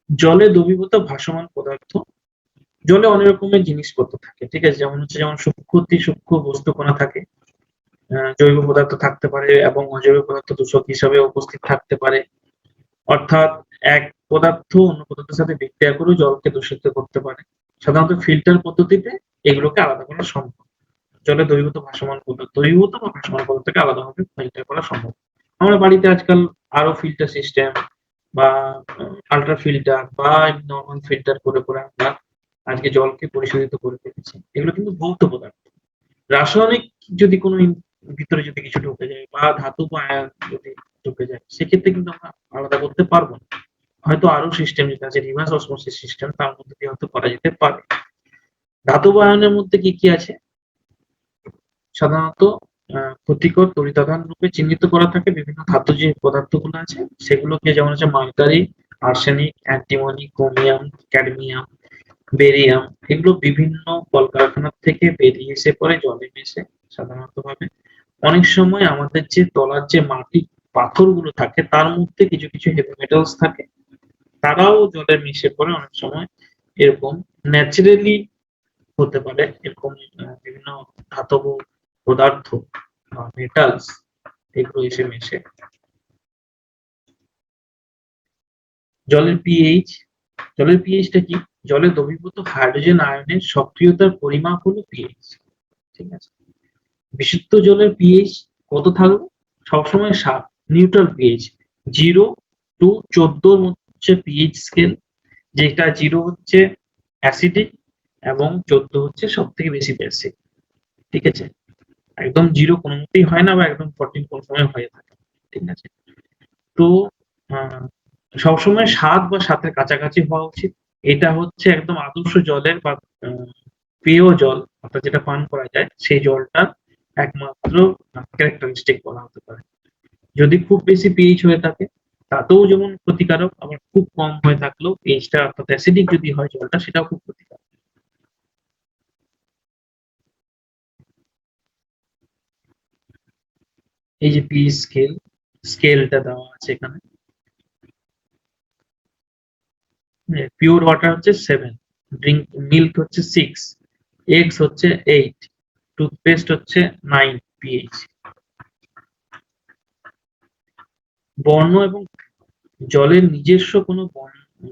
জলে দ্রবীভূত ভাসমান পদার্থ, জলে অনেক রকমের জিনিসপত্র থাকে। ঠিক আছে? যেমন সূক্ষ্ম অতি সূক্ষ্ম বস্তু কণা থাকে, জৈব পদার্থ থাকতে পারে এবং অজৈব পদার্থ দূষক হিসাবে উপস্থিত থাকতে পারে। অর্থাৎ এক পদার্থ অন্য পদার্থের সাথে বিক্রিয়া করেও জলকে দূষিত করতে পারে। সাধারণত ফিল্টার পদ্ধতিতে এগুলোকে আলাদা করা সম্ভব। জলে দ্রবীভূত বা ভাসমান পদার্থকে আলাদাভাবে ফিল্টার করা সম্ভব। আমরা বাড়িতে আজকাল আরো ফিল্টার সিস্টেম বা আল্ট্রা ফিল্টার বা নরমাল ফিল্টার করে আমরা আজকে জলকে পরিশোধিত করে ফেলেছি। এগুলো কিন্তু ভৌত পদার্থ। রাসায়নিক যদি কোনো ভিতরে যদি কিছু ঢুকে যায় বা ধাতু বা আয়ন যদি ঢুকে যায়, সেক্ষেত্রে কিন্তু আমরা আলাদা করতে পারবো না। হয়তো আরো সিস্টেম যেটা আছে, রিভার্স অসমোসিস সিস্টেম, তার মধ্যে দিয়ে হয়তো করা যেতে পারে। ধাতব আয়নের মধ্যে কি কি আছে? সাধারণত ক্ষতিকর তড়িতাধান রূপে চিহ্নিত করা থাকে বিভিন্ন ধাতু যে পদার্থগুলো আছে সেগুলোকে, যেমন হচ্ছে mercury, arsenic, antimony, chromium, cadmium, barium. এগুলো বিভিন্ন কলকারখানা থেকে বেরিয়ে এসে পরে জলে মেশে সাধারণত ভাবে। অনেক সময় আমাদের যে তলার যে মাটি পাথরগুলো থাকে তার মধ্যে কিছু কিছু হেভি মেটালস থাকে, তারাও জলে মিশে পড়ে অনেক সময়। এরকম ন্যাচারালি হতে পারে এরকম বিভিন্ন ধাতব পদার্থ বা মেটালস, এগুলো এসে মেশে। জলের পিএইচ, জলের পিএইচটা কি? জলে দ্রবীভূত হাইড্রোজেন আয়নের সক্রিয়তার পরিমাপ হলো পিএইচ। ঠিক আছে? বিশুদ্ধ জলের পিএইচ কত থাকবে? সবসময় 7, নিউট্রাল পিএইচ। 0 টু 14 হচ্ছে পিএইচ স্কেল, যেটা 0 হচ্ছে অ্যাসিডিক এবং 14 হচ্ছে সব থেকে বেশি বেসিক। ঠিক আছে? একদম 0 কোনো মতেই হয় না বা একদম 14 কোন সময় হয়ে থাকে। ঠিক আছে? তো সবসময় 7 বা 7 এর কাছাকাছি হওয়া উচিত। এটা হচ্ছে একদম আদর্শ জলের বা পেয় জল, অর্থাৎ যেটা পান করা যায় সেই জলটা একমাত্র ক্যারেক্টারিস্টিক বলা হতে পারে। যদি খুব বেশি পিএইচ হয়ে থাকে তাতেও যেমন ক্ষতিকারক, আবার খুব কম হয়ে থাকলেও পিএইচটা অর্থাৎ অ্যাসিডিক যদি হয় জলটা, সেটাও খুব ক্ষতিকারক। এই যে পিএইচ স্কেলটা দেওয়া আছে এখানে। পিওর ওয়াটার হচ্ছে 7, ড্রিঙ্ক মিল্ক হচ্ছে 6, এগস হচ্ছে 8, টুথপেস্ট হচ্ছে 9 পিএইচ। বর্ণ এবং জলের নিজস্ব কোনো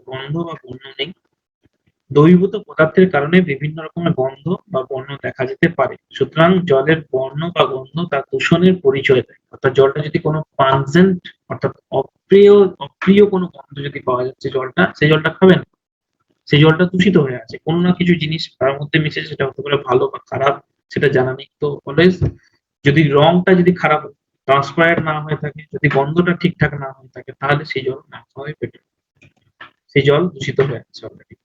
গন্ধ বা বর্ণ নেই। দ্রবীভূত পদার্থের কারণে বিভিন্ন রকমের গন্ধ বা বর্ণ দেখা যেতে পারে। সুতরাং জলের বর্ণ বা গন্ধ তার দূষণের পরিচয় দেয়। অর্থাৎ জলটা যদি কোনো পানজেন্ট অর্থাৎ অপ্রিয় কোনো গন্ধ যদি পাওয়া যাচ্ছে জলটা, সেই জলটা খাবেন। সেই জলটা দূষিত হয়ে আছে, কোনো না কিছু জিনিস তার মধ্যে মিশে, সেটা হতে পারে ভালো বা খারাপ সেটা জানা নেই। তো অলওয়েজ যদি রংটা যদি খারাপ ট্রান্সপারেন্ট না হয়ে থাকে, যদি গন্ধটা ঠিকঠাক না হয়ে থাকে, তাহলে সেই জল না খাওয়াই বেটার। সেই জল দূষিত হয়ে আছে অলরেডি।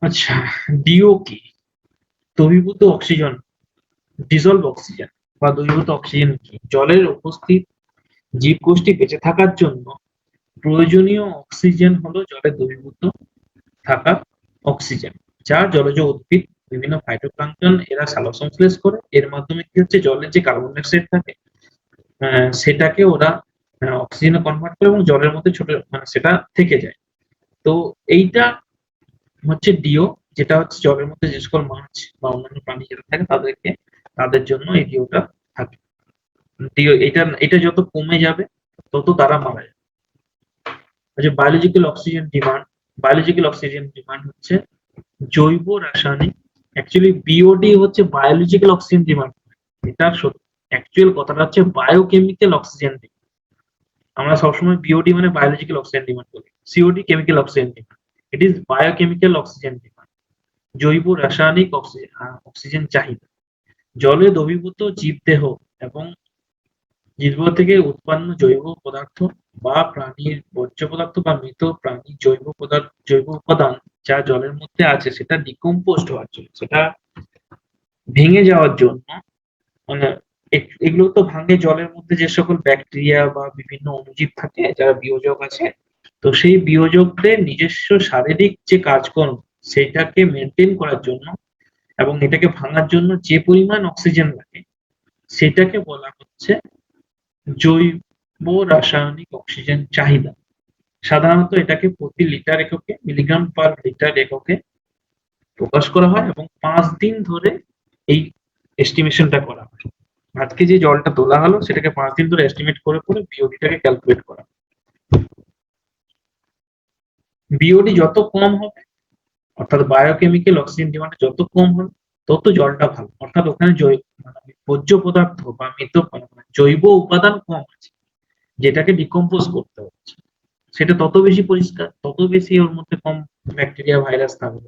আচ্ছা, ডিও কি? দ্রবীভূত অক্সিজেন, ডিজলভ অক্সিজেন বা দ্রবীভূত অক্সিজেন কি? জলের উপস্থিত জীবগোষ্ঠী বেঁচে থাকার জন্য প্রয়োজনীয় অক্সিজেন হলো জলে দ্রবীভূত থাকা অক্সিজেন, যা জলজ উদ্ভিদ, বিভিন্ন ফাইটোপ্লাঙ্কটন এরা সালোকসংশ্লেষ করে। এর মাধ্যমে কি হচ্ছে, জলের যে কার্বন ডাই অক্সাইড থাকে সেটাকে ওরা অক্সিজেনে কনভার্ট করে এবং জলের মধ্যে ছোট সেটা থেকে যায়। তো এইটা হচ্ছে ডিও, যেটা হচ্ছে জলের মধ্যে যে সকল মাছ বা অন্যান্য প্রাণী যেটা থাকে তাদের জন্য এই ডিওটা থাকে। ডিও এটা যত কমে যাবে তত তারা মারা যাবে। আচ্ছা, বায়োলজিক্যাল অক্সিজেন ডিমান্ড হচ্ছে জৈব রাসায়নিক, অ্যাকচুয়ালি বিওডি হচ্ছে বায়োলজিক্যাল অক্সিজেন ডিমান্ড। এটা অ্যাকচুয়াল কথাটা হচ্ছে বায়োকেমিক্যাল অক্সিজেন ডিমান্ড। আমরা সবসময় বিওডি মানে বায়োলজিক্যাল অক্সিজেন ডিমান্ড বলি, COD chemical oxygen demand. It is biochemical oxygen demand, জৈব রাসায়নিক অক্সিজেন চাহিদা। জলে দ্রবীভূত জীবদেহ এবং জীবদেহ থেকে উৎপন্ন জৈব পদার্থ বা প্রাণীর বর্জ্য পদার্থ বা মৃত প্রাণীর জৈব উপাদান যা জলের মধ্যে আছে সেটা ডিকম্পোজড হওয়ার জন্য, সেটা ভেঙে যাওয়ার জন্য, মানে এগুলো তো ভাঙে জলের মধ্যে যে সকল ব্যাকটেরিয়া বা বিভিন্ন অণুজীব থাকে যারা বিয়োজক আছে, তো সেই বিয়োজকদের নিজস্ব শারীরিক যে কাজকর্ম সেটাকে মেনটেন করার জন্য এবং এটাকে ভাঙার জন্য যে পরিমাণ অক্সিজেন লাগে সেটাকে বলা হচ্ছে জৈব রাসায়নিক অক্সিজেন চাহিদা। সাধারণত এটাকে প্রতি লিটার এককে, মিলিগ্রাম পার লিটার এককে প্রকাশ করা হয় এবং 5 দিন ধরে এই এস্টিমেশনটা করা হয়। আজকে যে জলটা তোলা হলো সেটাকে 5 দিন ধরে এস্টিমেট করে করে বিওডিটাকে ক্যালকুলেট করা। বিওডি যত কম হবে, অর্থাৎ বায়োকেমিক্যাল অক্সিজেন ডিমান্ড যত কম হবে, তত জলটা ভালো, অর্থাৎ ওখানে বর্জ্য পদার্থ বা মৃত জৈব উপাদান কম আছে যেটাকে ডিকম্পোজ করতে হচ্ছে, সেটা তত বেশি পরিষ্কার, তত বেশি ওর মধ্যে কম ব্যাকটেরিয়া ভাইরাস থাকবে।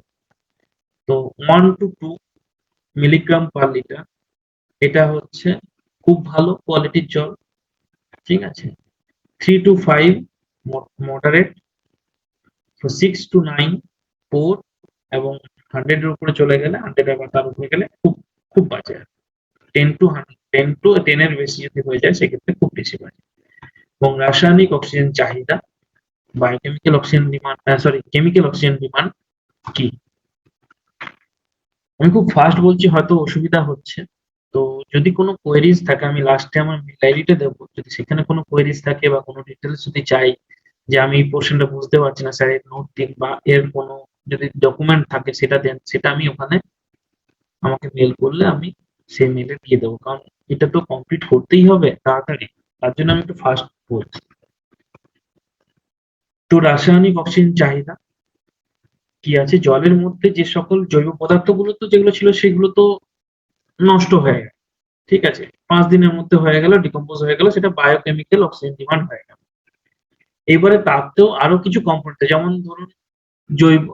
তো 1 to 2 মিলিগ্রাম পার লিটার এটা হচ্ছে খুব ভালো কোয়ালিটির জল, ঠিক আছে। 3 to 5 মডারেট, 6 to 9 পোর, এবং 100 এর উপরে চলে গেলে, 100 বা তার উপরে গেলে খুব খুব বাজে। 10 to 10 এর বেশি যদি হয়ে যায় সেক্ষেত্রে খুব বেশি বাজে। এবং রাসায়নিক অক্সিজেন চাহিদা, biochemical oxygen demand, chemical oxygen demand কি? আমি খুব ফাস্ট বলছি, হয়তো অসুবিধা হচ্ছে। তো যদি কোনো কোয়েরিজ থাকে, আমি লাস্টে আমার মেল আইডিটা দেবো, যদি সেখানে কোনো কোয়েরিজ থাকে বা কোনো ডিটেলস যদি চাই যে আমি এই পোর্শনটা বুঝতে পারছি না স্যার, এর নোট দিন, বা এর কোনো যদি ডকুমেন্ট থাকে সেটা দেন, সেটা আমি ওখানে আমাকে মেল করলে আমি সেই মেলে দিয়ে দেবো, কারণ এটা তো কমপ্লিট করতেই হবে তাড়াতাড়ি, তার জন্য আমি একটু ফাস্ট বলছি। তো রাসায়নিক অক্সিজেন চাহিদা কি আছে, জলের মধ্যে যে সকল জৈব পদার্থগুলো তো যেগুলো ছিল সেগুলো তো নষ্ট হয়ে গেল, ঠিক আছে, 5 দিনের মধ্যে হয়ে গেল, ডিকম্পোজ হয়ে গেল, সেটা বায়োকেমিক্যাল অক্সিজেন ডিমান্ড হয়ে গেল। এবারে তাতেও আরো কিছু কম্পোনেন্ট, যেমন ধরুন জৈব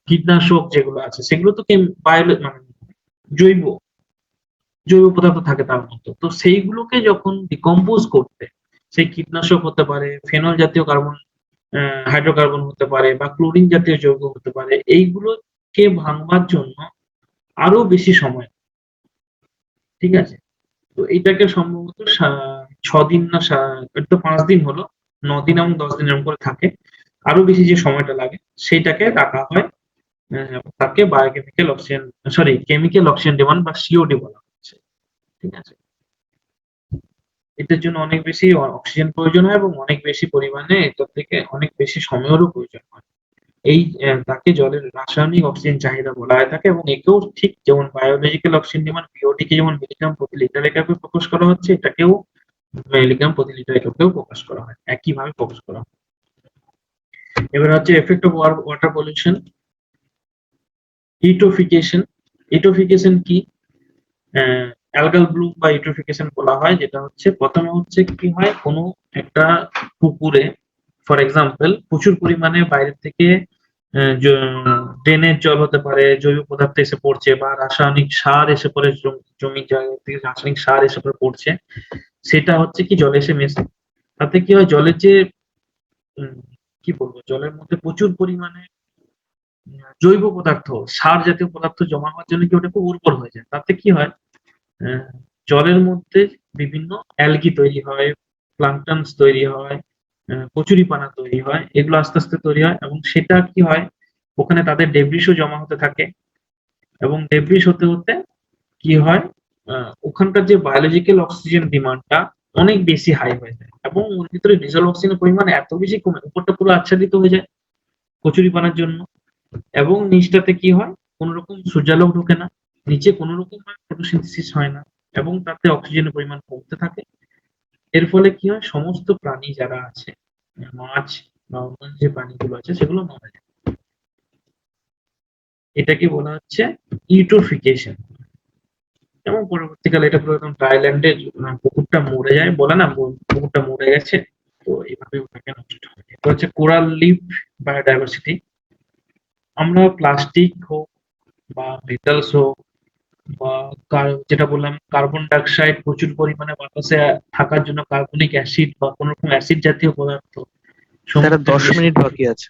কীটনাশক যেগুলো আছে সেগুলো তো মানে জৈব জৈব পদার্থ থাকে তার মধ্যে, তো সেইগুলোকে যখন ডিকম্পোজ করতে, সেই কীটনাশক হতে পারে, ফেনল জাতীয় কার্বন, হাইড্রোকার্বন হতে পারে, বা ক্লোরিন জাতীয় যৌগ হতে পারে, এইগুলোকে ভাঙবার জন্য আরো বেশি সময়, ঠিক আছে। তো এইটাকে সম্ভবত 6 দিন না, এটা তো 5 দিন হলো, 9 দিন এবং 10 দিন এরকম করে থাকে, আরো বেশি যে সময়টা লাগে সেইটাকে রাখা হয়। তাকে biochemical oxygen, chemical oxygen demand বা সিওডি বলা হচ্ছে, ঠিক আছে। এটার জন্য অনেক বেশি অক্সিজেন প্রয়োজন হয় এবং অনেক বেশি পরিমাণে এটার থেকে অনেক বেশি সময়েরও প্রয়োজন হয়। এই তাকে জলের রাসায়নিক অক্সিজেন চাহিদা বলা হয়ে থাকে, এবং একেও ঠিক যেমন বায়োলজিক্যাল অক্সিজেন ডিমান্ড বিওডি কে যেমন মিলিগ্রাম প্রতি লিটার এককে প্রকাশ করা হচ্ছে, এটাকেও মিলিগ্রাম প্রতি লিটার এককেও প্রকাশ করা হয়, একইভাবে প্রকাশ করা হয়। এবার হচ্ছে effect of water pollution, eutrophication. Eutrophication কি? অ্যালগাল ব্লুম বা ইউট্রোফিকেশন বলা হয়, যেটা হচ্ছে প্রথমে হচ্ছে কি হয়, কোনো একটা পুকুরে ফর এক্সাম্পল প্রচুর পরিমাণে বাইরে থেকে ড্রেনের জল হতে পারে, জৈব পদার্থ এসে পড়ছে, বা রাসায়নিক সার এসে পড়ে, জমির জায়গা থেকে রাসায়নিক সার এসে পড়ে পড়ছে, সেটা হচ্ছে কি জলে এসে মেশে। তাতে কি হয়, জলের যে কি বলবো, জলের মধ্যে প্রচুর পরিমাণে জৈব পদার্থ, সার জাতীয় পদার্থ জমা হওয়ার জন্য কি ওটা খুব উর্বর হয়ে যায়। তাতে কি হয়, আহ, জলের মধ্যে বিভিন্ন অ্যালগি তৈরি হয়, প্লাঙ্কটনস তৈরি হয়, কচুরিপানা তৈরি হয়, এগুলো আস্তে আস্তে তৈরি হয়, এবং সেটা কি হয়, ওখানে তাদের ডেব্রিসও জমা হতে থাকে, এবং ডেব্রিস হতে হতে কি হয়, ওখানকার যে বায়োলজিক্যাল অক্সিজেন ডিমান্ডটা অনেক বেশি হাই হয়ে যায়, এবং ওর ভিতরে ডিজলভ অক্সিজেনের পরিমাণ এত বেশি কমে উপরটা পুরো আচ্ছাদিত হয়ে যায় কচুরিপানার জন্য, এবং নিচটাতে কি হয়, কোন রকম সূর্যালোক ঢোকে না, নিচে কোন রকম ফটোসিনথেসিস হয় না, এবং তাতে অক্সিজেনের পরিমাণ কমতে থাকে। এর ফলে কি হয়, সমস্ত প্রাণী যারা আছে, মাছ বা অন্যান্য যে প্রাণীগুলো আছে সেগুলো মারা যায়। এটাকে বলা হচ্ছে ইউট্রোফিকেশন। এবং পরবর্তীকালে এটা পুরো একদম ড্রাইল্যান্ডে পুকুরটা মরে যায়, বলে না পুকুরটা মরে গেছে, তো এইভাবে ওটাকে নষ্ট হয়। এটা হচ্ছে কোরাল লিফ বায়োডাইভার্সিটি। আমরা প্লাস্টিক হোক বা মেটালস হোক বা যেটা বললাম কার্বন ডাইঅক্সাইড প্রচুর পরিমাণে বাতাসে থাকার জন্য কার্বনিক অ্যাসিড বা কোনো রকম অ্যাসিড জাতীয় পদার্থ স্যার আর সমুদ্রে 10 মিনিট বাকি আছে।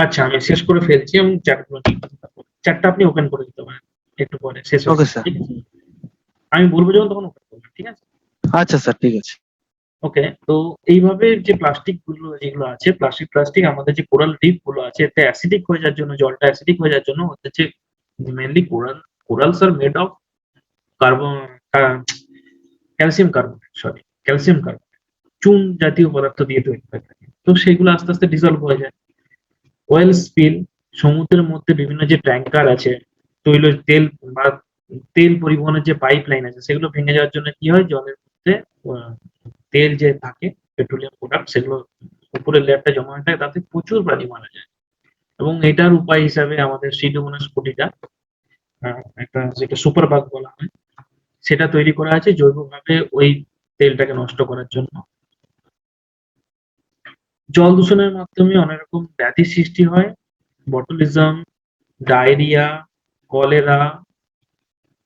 আচ্ছা আমি শেষ করে ফেলছি এবং চ্যাটগুলো নিয়ে কথা বলবো। চ্যাটটা আপনি ওপেন করে দিতে পারেন একটু পরে শেষ হয়ে ওকে যাবে, স্যার। ঠিক আছে? আমি বলবো যখন তখন ওপেন করবেন, ঠিক আছে? আচ্ছা স্যার, ঠিক আছে। ওকে, তো এইভাবে যে প্লাস্টিক গুলো যেগুলো আছে প্লাস্টিক আমাদের যে কোরাল রিফ গুলো আছে এতে অ্যাসিডিক হয়ে যাওয়ার জন্য জলটা অ্যাসিডিক হয়ে যাওয়ার জন্য হচ্ছে যে mainly corals are made of carbon calcium carbonate, sorry calcium carbonate, চুন জাতীয় পদার্থ দিয়ে তৈরি হয়ে থাকে। তো সেগুলো আস্তে আস্তে ডিজলভ হয়ে যায়। অয়েল স্পিল, সমুদ্রের মধ্যে বিভিন্ন যে ট্যাঙ্কার আছে তেল বা তেল পরিবহনের যে পাইপ লাইন আছে সেগুলো ভেঙে যাওয়ার জন্য কি হয় জলের মধ্যে আহ, তেল যে থাকে পেট্রোলিয়াম প্রোডাক্ট সেগুলো উপরের লেয়ারটা জমা হয়ে থাকে, তাতে প্রচুর প্রাণী মারা যায়। এবং এটার উপায় হিসাবে আমাদের সিডোমোনাস স্পুটিটা, একটা যেটা সুপার বাগ বলা হয়, সেটা তৈরি করা আছে জৈবভাবে ওই তেলটাকে নষ্ট করার জন্য। জল দূষণের মাধ্যমে অনেক রকম ব্যাধি সৃষ্টি হয়, বটুলিজম, ডায়রিয়া, কলেরা,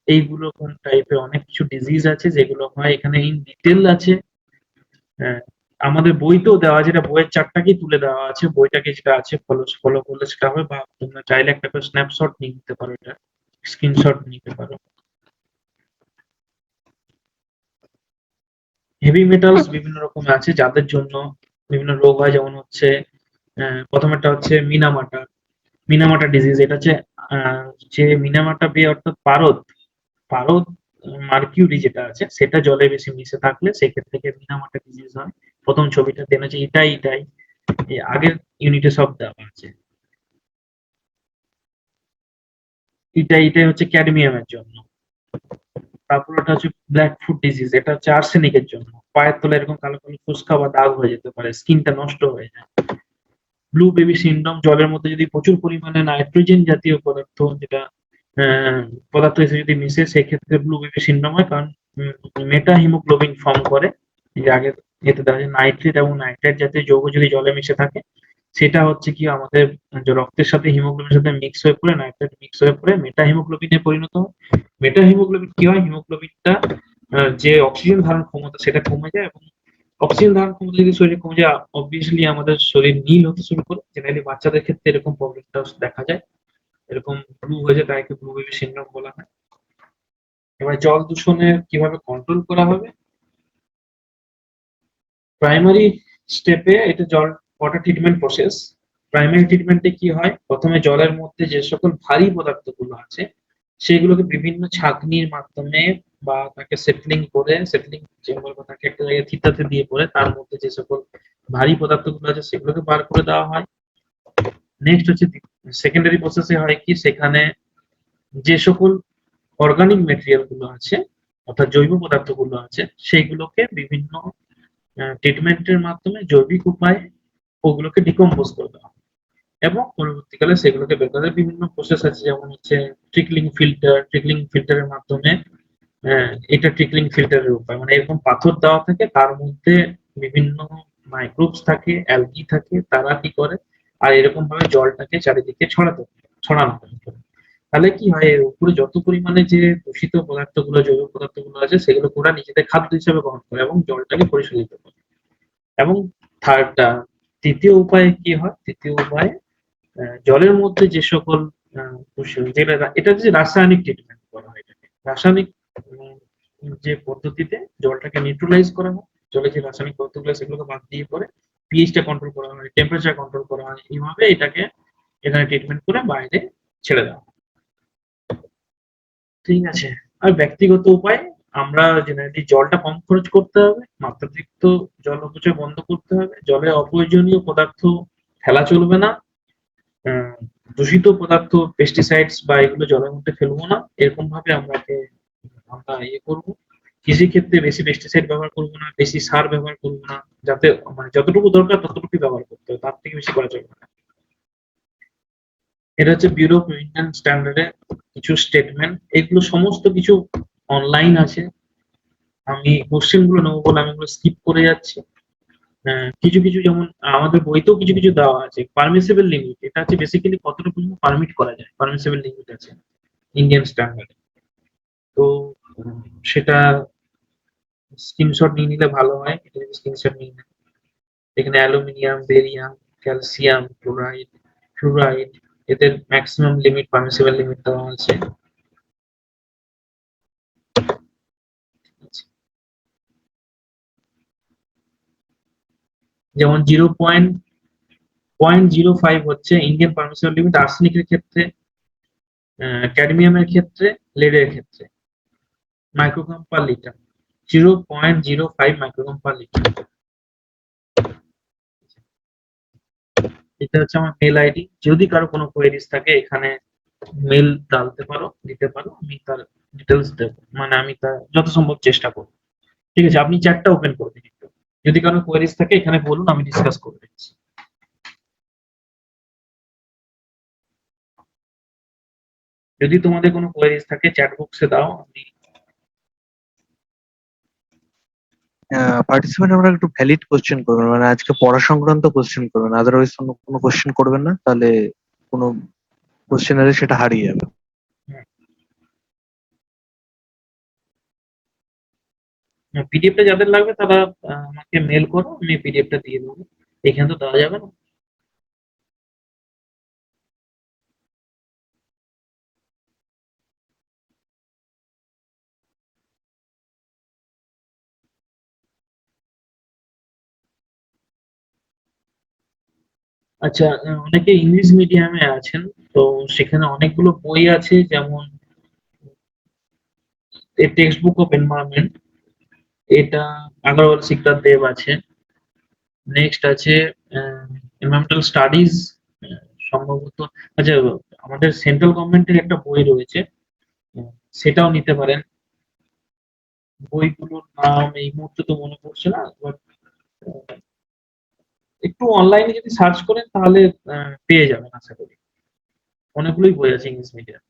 এইগুলো কোন টাইপের অনেক কিছু ডিজিজ আছে যেগুলো হয়, এখানে ইন ডিটেল আছে। আহ, আমাদের বইতেও দেওয়া আছে, এটা বইয়ের চারটাকেই তুলে দেওয়া আছে, বইটাকে যেটা আছে ফলো করলে সেটা হবে, বা তোমরা চাইলে একটা করে স্ন্যাপশট নিয়ে নিতে পারো, এটা স্ক্রিনশট নিতে পারো। হেভি মেটালস বিভিন্ন রকম আছে যাদের জন্য বিভিন্ন রোগ হয়, যেমন হচ্ছে প্রথমেরটা হচ্ছে মিনামাটা ডিজিজ। এটা হচ্ছে যে মিনামাটা বে অর্থাৎ পারদ পারদ মার্কিউরি যেটা আছে সেটা জলে বেশি মিশে থাকলে সেক্ষেত্রে গিয়ে মিনামাটা ডিজিজ হয়। প্রথম ছবিটা দেন হচ্ছে ইটাই এই আগের ইউনিটে সব দেওয়া আছে। ইটাই হচ্ছে ক্যাডমিয়ামের জন্য। তারপর ওটা হচ্ছে ব্ল্যাক ফুট ডিজিজ, এটা হচ্ছে আর্সেনিকের জন্য। পায়ের তলায় এরকম কালো কালো ফুসকা বা দাগ হয়ে যেতে পারে, স্কিনটা নষ্ট হয়ে যায়। ব্লু বেবি সিন্ড্রোম, জলের মধ্যে যদি প্রচুর পরিমাণে নাইট্রোজেন জাতীয় যেটা আহ, পদার্থ এসে যদি মিশে সেক্ষেত্রে ব্লু বেবি সিন্ড্রোম হয়, কারণ মেটা হিমোগ্লোবিন ফর্ম করে। এই যে আগে এতে দেখা যায় নাইট্রেট এবং নাইট্রেট জাতীয় যৌগ যদি জলে মিশে থাকে সেটা হচ্ছে কি আমাদের যে রক্তের সাথে হিমোগ্লোবিনের সাথে মিক্স হয়ে পড়ে নাইট্রেট মিক্স হয়ে পড়ে মেটা হিমোগ্লোবিনে পরিণত হয়। মেটা হিমোগ্লোবিন কি হয়, হিমোগ্লোবিনটা যে অক্সিজেন ধারণ ক্ষমতা সেটা কমে যায়, এবং অক্সিজেন ধারণ ক্ষমতা যদি শরীরে কমে যায় অবভিয়াসলি আমাদের শরীর নীল হতে শুরু করে। জেনারেলি বাচ্চাদের ক্ষেত্রে এরকম প্রবলেমটা দেখা যায়, এরকম ব্লু হয়ে যায়, তাকে ব্লু বেবি সিনড্রোম বলা হয়। এবার জল দূষণের কিভাবে কন্ট্রোল করা হবে, প্রাইমারি স্টেপে এটা জল ওয়াটার ট্রিটমেন্ট প্রসেস। প্রাইমারি ট্রিটমেন্টে কি হয়, প্রথমে জলের মধ্যে যে সকল ভারী পদার্থগুলো আছে সেগুলোকে বিভিন্ন ছাঁকনির মাধ্যমে বা তাকে সেটলিং চেম্বার বা তাকে একটা জায়গায় থিতাতে দিয়ে পরে তার মধ্যে যে সকল ভারী পদার্থগুলো আছে সেগুলোকে বার করে দেওয়া হয়। নেক্সট হচ্ছে সেকেন্ডারি প্রসেসে হয় কি, সেখানে যে সকল অর্গানিক মেটেরিয়াল গুলো আছে অর্থাৎ জৈব পদার্থগুলো আছে সেইগুলোকে বিভিন্ন ট্রিটমেন্টের মাধ্যমে জৈবিক উপায়ে ওগুলোকে ডিকম্পোজ করে দেওয়া হয়। এবং পরবর্তীকালে সেগুলোকে বের করার বিভিন্ন প্রসেস আছে, যেমন হচ্ছে ট্রিকলিং ফিল্টারের মাধ্যমে। এটা ট্রিকলিং ফিল্টারের উপায়, মানে এরকম পাথর দেওয়া থাকে তার মধ্যে বিভিন্ন মাইক্রোবস থাকে, অ্যালগি থাকে, তারা কি করে আর এরকম ভাবে জলটাকে চারিদিকে ছড়ানো হয়। তাহলে কি হয়, এর উপরে যত পরিমাণে যে দূষিত পদার্থগুলো জৈব পদার্থগুলো আছে সেগুলো ওরা নিজেদের খাদ্য হিসেবে গ্রহণ করে এবং জলটাকে পরিশোধিত করে। এবং তৃতীয় উপায়ে কি হয়, তৃতীয় উপায়ে জলের মধ্যে যে সকল যেটা এটা হচ্ছে রাসায়নিক ট্রিটমেন্ট করা হয় এটাকে। রাসায়নিক যে পদ্ধতিতে জলটাকে নিউট্রালাইজ করা হয়, জলে যে রাসায়নিক পদার্থগুলো সেগুলোকে বাদ দিয়ে পরে পিএইচটা কন্ট্রোল করা হয়, টেম্পারেচার কন্ট্রোল করা হয়, এইভাবে এটাকে এখানে ট্রিটমেন্ট করে বাইরে ছেড়ে দেওয়া হয়। ঠিক আছে। আর ব্যক্তিগত উপায়, আমরা জেনারেলি জলটা কম খরচ করতে হবে, মাত্রাতিরিক্ত জল অপচয় বন্ধ করতে হবে, জলে অপ্রয়োজনীয় পদার্থ ফেলা চলবে না, আহ, দূষিত পদার্থ পেস্টিসাইডস বা এগুলো জলের মধ্যে ফেলবো না, এরকম ভাবে আমরা করবো। কৃষি ক্ষেত্রে বেশি পেস্টিসাইড ব্যবহার করবো না, বেশি সার ব্যবহার করবো না, যাতে মানে যতটুকু দরকার ততটুকুই ব্যবহার করতে হবে, তার থেকে বেশি করা চলবে না। এটা হচ্ছে ব্যুরো অফ ইন্ডিয়ান স্ট্যান্ডার্ডের কিছু স্টেটমেন্ট, এগুলো সমস্ত কিছু অনলাইন আছে। আমি কোশ্চেন গুলো নেবো বলে আমি এগুলো স্কিপ করে যাচ্ছি। কিছু কিছু যেমন আমাদের বইতেও কিছু কিছু দেওয়া আছে পারমিসিবল লিমিট, এটা হচ্ছে বেসিক্যালি কতটা পর্যন্ত পারমিট করা যায়, পারমিসিবল লিমিট আছে ইন্ডিয়ান স্ট্যান্ডার্ডে। তো সেটা স্ক্রিনশট নিয়ে নিলে ভালো হয়, এটা যদি স্ক্রিনশট নিয়ে নেন। এখানে aluminium, barium, calcium, chloride, fluoride, এদের ম্যাক্সিমাম লিমিট, পারমিসিবল লিমিট দেওয়া আছে। যেমন 0.05 হচ্ছে ইন্ডিয়ান পারমিসিবল লিমিট আর্সেনিকের ক্ষেত্রে, ক্যাডমিয়ামের ক্ষেত্রে, লেডের ক্ষেত্রে microgram per litre. 0.05 microgram per litre. এটা হচ্ছে আমার মেল আইডি, যদি কারো কোনো কোয়েরিজ থাকে এখানে মেল ডালতে পারো, দিতে পারো, আমি তার ডিটেলস দেবো, মানে আমি তার যত সম্ভব চেষ্টা করবো। ঠিক আছে, আপনি চ্যাটটা ওপেন করে দিন একটু, যদি কারো কোয়েরিজ থাকে এখানে বলুন, আমি ডিসকাস করে দিচ্ছি। যদি তোমাদের কোনো কোয়েরিজ থাকে চ্যাট বক্সে দাও, আমি পার্টিসিপেন্ট আমরা একটু ভ্যালিড কোশ্চেন করবেন, মানে আজকে পড়া সংক্রান্ত কোশ্চেন করবেন, আদারওয়াইজ অন্য কোনো কোশ্চেন করবেন না, তাহলে কোনো কোশ্চেনারে সেটা হারিয়ে যাবে। পিডিএফটা যাদের লাগবে তারা আমাকে মেল করো, আমি পিডিএফটা দিয়ে দেবো। এখানে তো দেওয়া যাবে না। আচ্ছা, অনেকে ইংলিশ মিডিয়ামে আছেন, তো সেখানে অনেকগুলো বই আছে, যেমন এ টেক্সট বুক অফ এনভায়রনমেন্ট, এটা আগরওয়াল শিকদার দেব আছে। নেক্সট আছে এনভায়রনমেন্টাল স্টাডিজ, সম্ভবত। আচ্ছা, আমাদের সেন্ট্রাল গভর্নমেন্টের একটা বই রয়েছে, আহ, সেটাও নিতে পারেন। বইগুলোর নাম এই মুহূর্তে তো মনে পড়ছে না, বাট একটু অনলাইনে যদি সার্চ করেন তাহলে পেয়ে যাবেন আশা করি। অনেকগুলোই বই আছে ইংলিশ মিডিয়াম।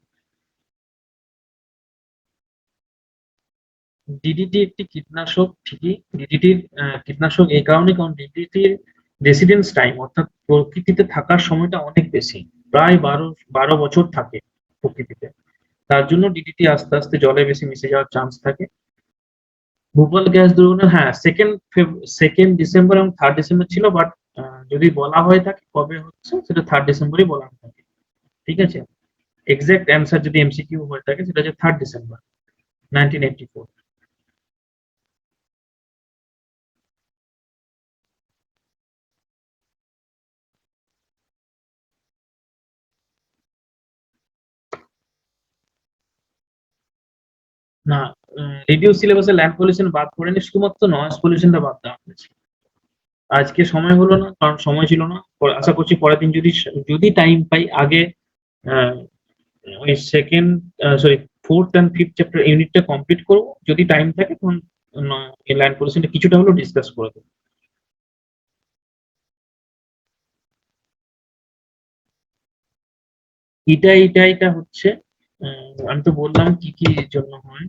ডিডিটি একটি কীটনাশক, ঠিকই। ডিডিটির কীটনাশক এই কারণে, কারণ ডিডিটির রেসিডেন্স টাইম, অর্থাৎ প্রকৃতিতে থাকার সময়টা অনেক বেশি, প্রায় 12 বছর থাকে প্রকৃতিতে। তার জন্য ডিডিটি আস্তে আস্তে জলে বেশি মিশে যাওয়ার চান্স থাকে। ভোপাল গ্যাস দুর্ঘটনা, হ্যাঁ, সেকেন্ড ডিসেম্বর এবং 3rd ডিসেম্বর ছিল, বাট যদি বলা হয়ে থাকে কবে হচ্ছে, সেটা 3rd ডিসেম্বরই বলা হয়ে থাকে। ঠিক আছে, এক্সাক্ট অ্যান্সার যদি এমসিকিউ হয়ে থাকে সেটা হচ্ছে 3rd ডিসেম্বর 1984। না, রেডিও সিলেবাসে ল্যান্ড পলিউশন বাদ পড়েনি, শুধুমাত্র নয়েজ পলিউশনটা বাদ দেওয়া হয়েছে। আজকে সময় হলো না, কারণ সময় ছিল না। আশা করছি পরের দিন যদি যদি টাইম পাই আগে আহ, ওই second, sorry, 4th and 5th chapter ইউনিটটা কমপ্লিট করবো, যদি টাইম থাকে তখন ল্যান্ড পলিউশনটা কিছুটা হলেও ডিসকাস করে দেবো। এটা হচ্ছে, আমি তো বললাম কি কি জন্য হয়।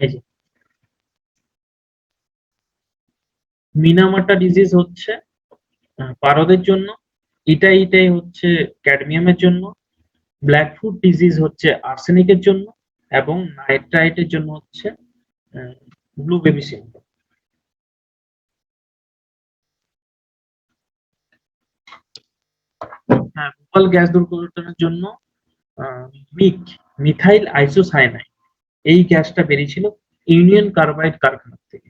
এই যে মিনামাটা ডিজিজ হচ্ছে পারদের জন্য, এটাই হচ্ছে ক্যাডমিয়ামের জন্য, ব্ল্যাক ফুট ডিজিজ হচ্ছে আর্সেনিকের জন্য, এবং নাইট্রাইটের জন্য হচ্ছে ব্লু বেবি সিন্ড্রোম। হ্যাঁ, ভোপাল গ্যাস দুর্ঘটনার জন্য আহ, মিক মিথাইল আইসোসায়ানাইড, এই গ্যাসটা বেরিয়েছিল ইউনিয়ন কার্বাইড কারখানা থেকে।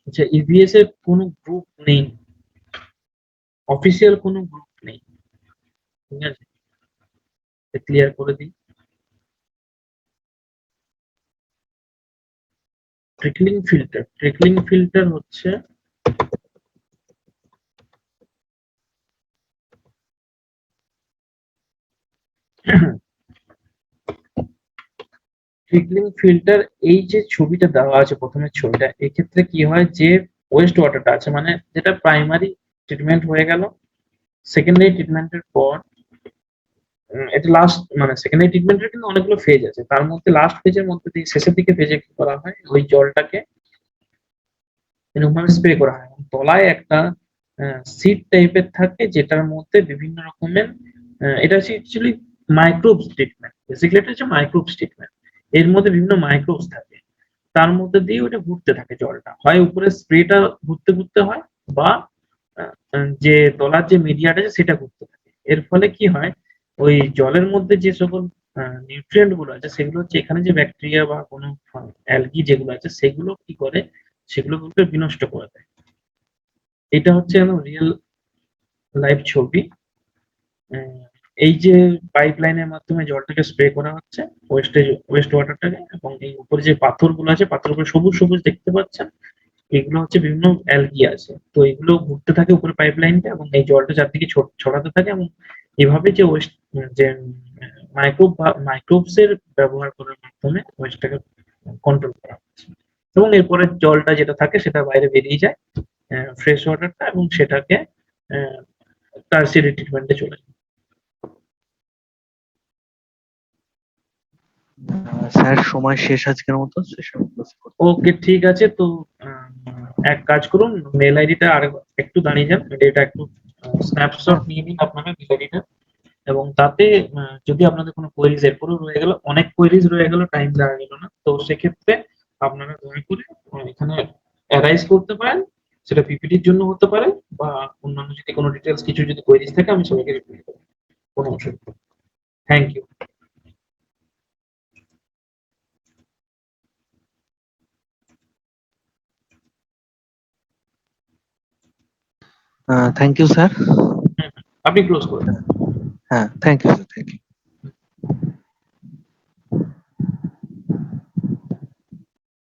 আচ্ছা, ইভিএস এর কোনো গ্রুপ নেই, অফিসিয়াল কোনো গ্রুপ নেই। ঠিক আছে, ক্লিয়ার করে দিই। ট্রিকলিং ফিল্টার হচ্ছে ট্রিকলিং ফিল্টার, এই যে ছবিটা দেওয়া আছে প্রথমের ছবিটা, এক্ষেত্রে কি হয় যে ওয়েস্ট ওয়াটারটা আছে মানে যেটা প্রাইমারি ট্রিটমেন্ট হয়ে গেল, সেকেন্ডারি ট্রিটমেন্টের পর এটা লাস্ট মানে সেকেন্ডারি ট্রিটমেন্টের কিন্তু অনেকগুলো ফেজ আছে, তার মধ্যে লাস্ট ফেজের মধ্যে দিয়ে শেষের দিকে ফেজে কি করা হয়, ওই জলটাকে এরকম ভাবে স্প্রে করা হয়। এবং তলায় একটা সিড টাইপের থাকে যেটার মধ্যে বিভিন্ন রকমের এটা হচ্ছে অ্যাকচুয়ালি মাইক্রোবস ট্রিটমেন্ট, বেসিক্যালি এটা হচ্ছে মাইক্রোবস ট্রিটমেন্ট। এর মধ্যে বিভিন্ন মাইক্রোবস থাকে, তার মধ্যে দিয়ে ওটা ঘুরতে থাকে জলটা, হয় উপরে স্প্রেটা ঘুরতে ঘুরতে হয় বা যে তলার যে মিডিয়াটা আছে সেটা ঘুরতে থাকে। এর ফলে কি হয়, ওই জলের মধ্যে যে সকল নিউট্রিয়েন্ট গুলো আছে সেগুলো হচ্ছে এখানে যে ব্যাকটেরিয়া বা কোনো অ্যালগি যেগুলো আছে সেগুলো কি করে, সেগুলোকে বিনষ্ট করে দেয়। এটা হচ্ছে রিয়েল লাইফ ছবি। আহ, এই যে পাইপ লাইনের মাধ্যমে জলটাকে স্প্রে করা হচ্ছে ওয়েস্ট ওয়াটারটাকে, এবং এই উপরে যে পাথরগুলো আছে পাথরগুলো সবুজ সবুজ দেখতে পাচ্ছেন, এগুলো হচ্ছে বিভিন্ন অ্যালগি আছে, তো এগুলো ঘুরতে থাকে উপরে পাইপ লাইনটা এবং এই জলটা চারদিকে ছড়াতে থাকে, এবং এভাবে যে ওয়েস্ট যে মাইক্রোবস এর ব্যবহার করার মাধ্যমে ওয়েস্টটাকে কন্ট্রোল করা হচ্ছে। এবং এরপরে জলটা যেটা থাকে সেটা বাইরে বেরিয়ে যায়, ফ্রেশ ওয়াটারটা, এবং সেটাকে টার্সিয়ারি ট্রিটমেন্টে চলে যায়। স্যার সময় শেষ আজকের মতো, সেশন ক্লোজ করতে হবে। ওকে, ঠিক আছে। তো এক কাজ করুন, মেল আইডিটা আর একটু দাঁড়িয়ে যান, এটা একটু স্ন্যাপশট নিয়ে নিন আপনারা মেল আইডিটা, এবং তাতে যদি আপনাদের কোনো কোয়েরিজ এরপরেও রয়ে গেল, অনেক কোয়েরিজ রয়ে গেল, টাইম দেওয়া গেল না, তো সেক্ষেত্রে আপনারা দয়া করে এখানে অ্যারাইজ করতে পারেন, সেটা পিপিটির জন্য হতে পারে বা অন্যান্য যদি কোনো ডিটেলস কিছু যদি কোয়েরিজ থাকে আমি সবাইকে রিপ্লাই করবো, কোনো অসুবিধা নেই। Thank you. Thank you sir. আপনি ক্লোজ করুন। হ্যাঁ, thank you sir, thank you.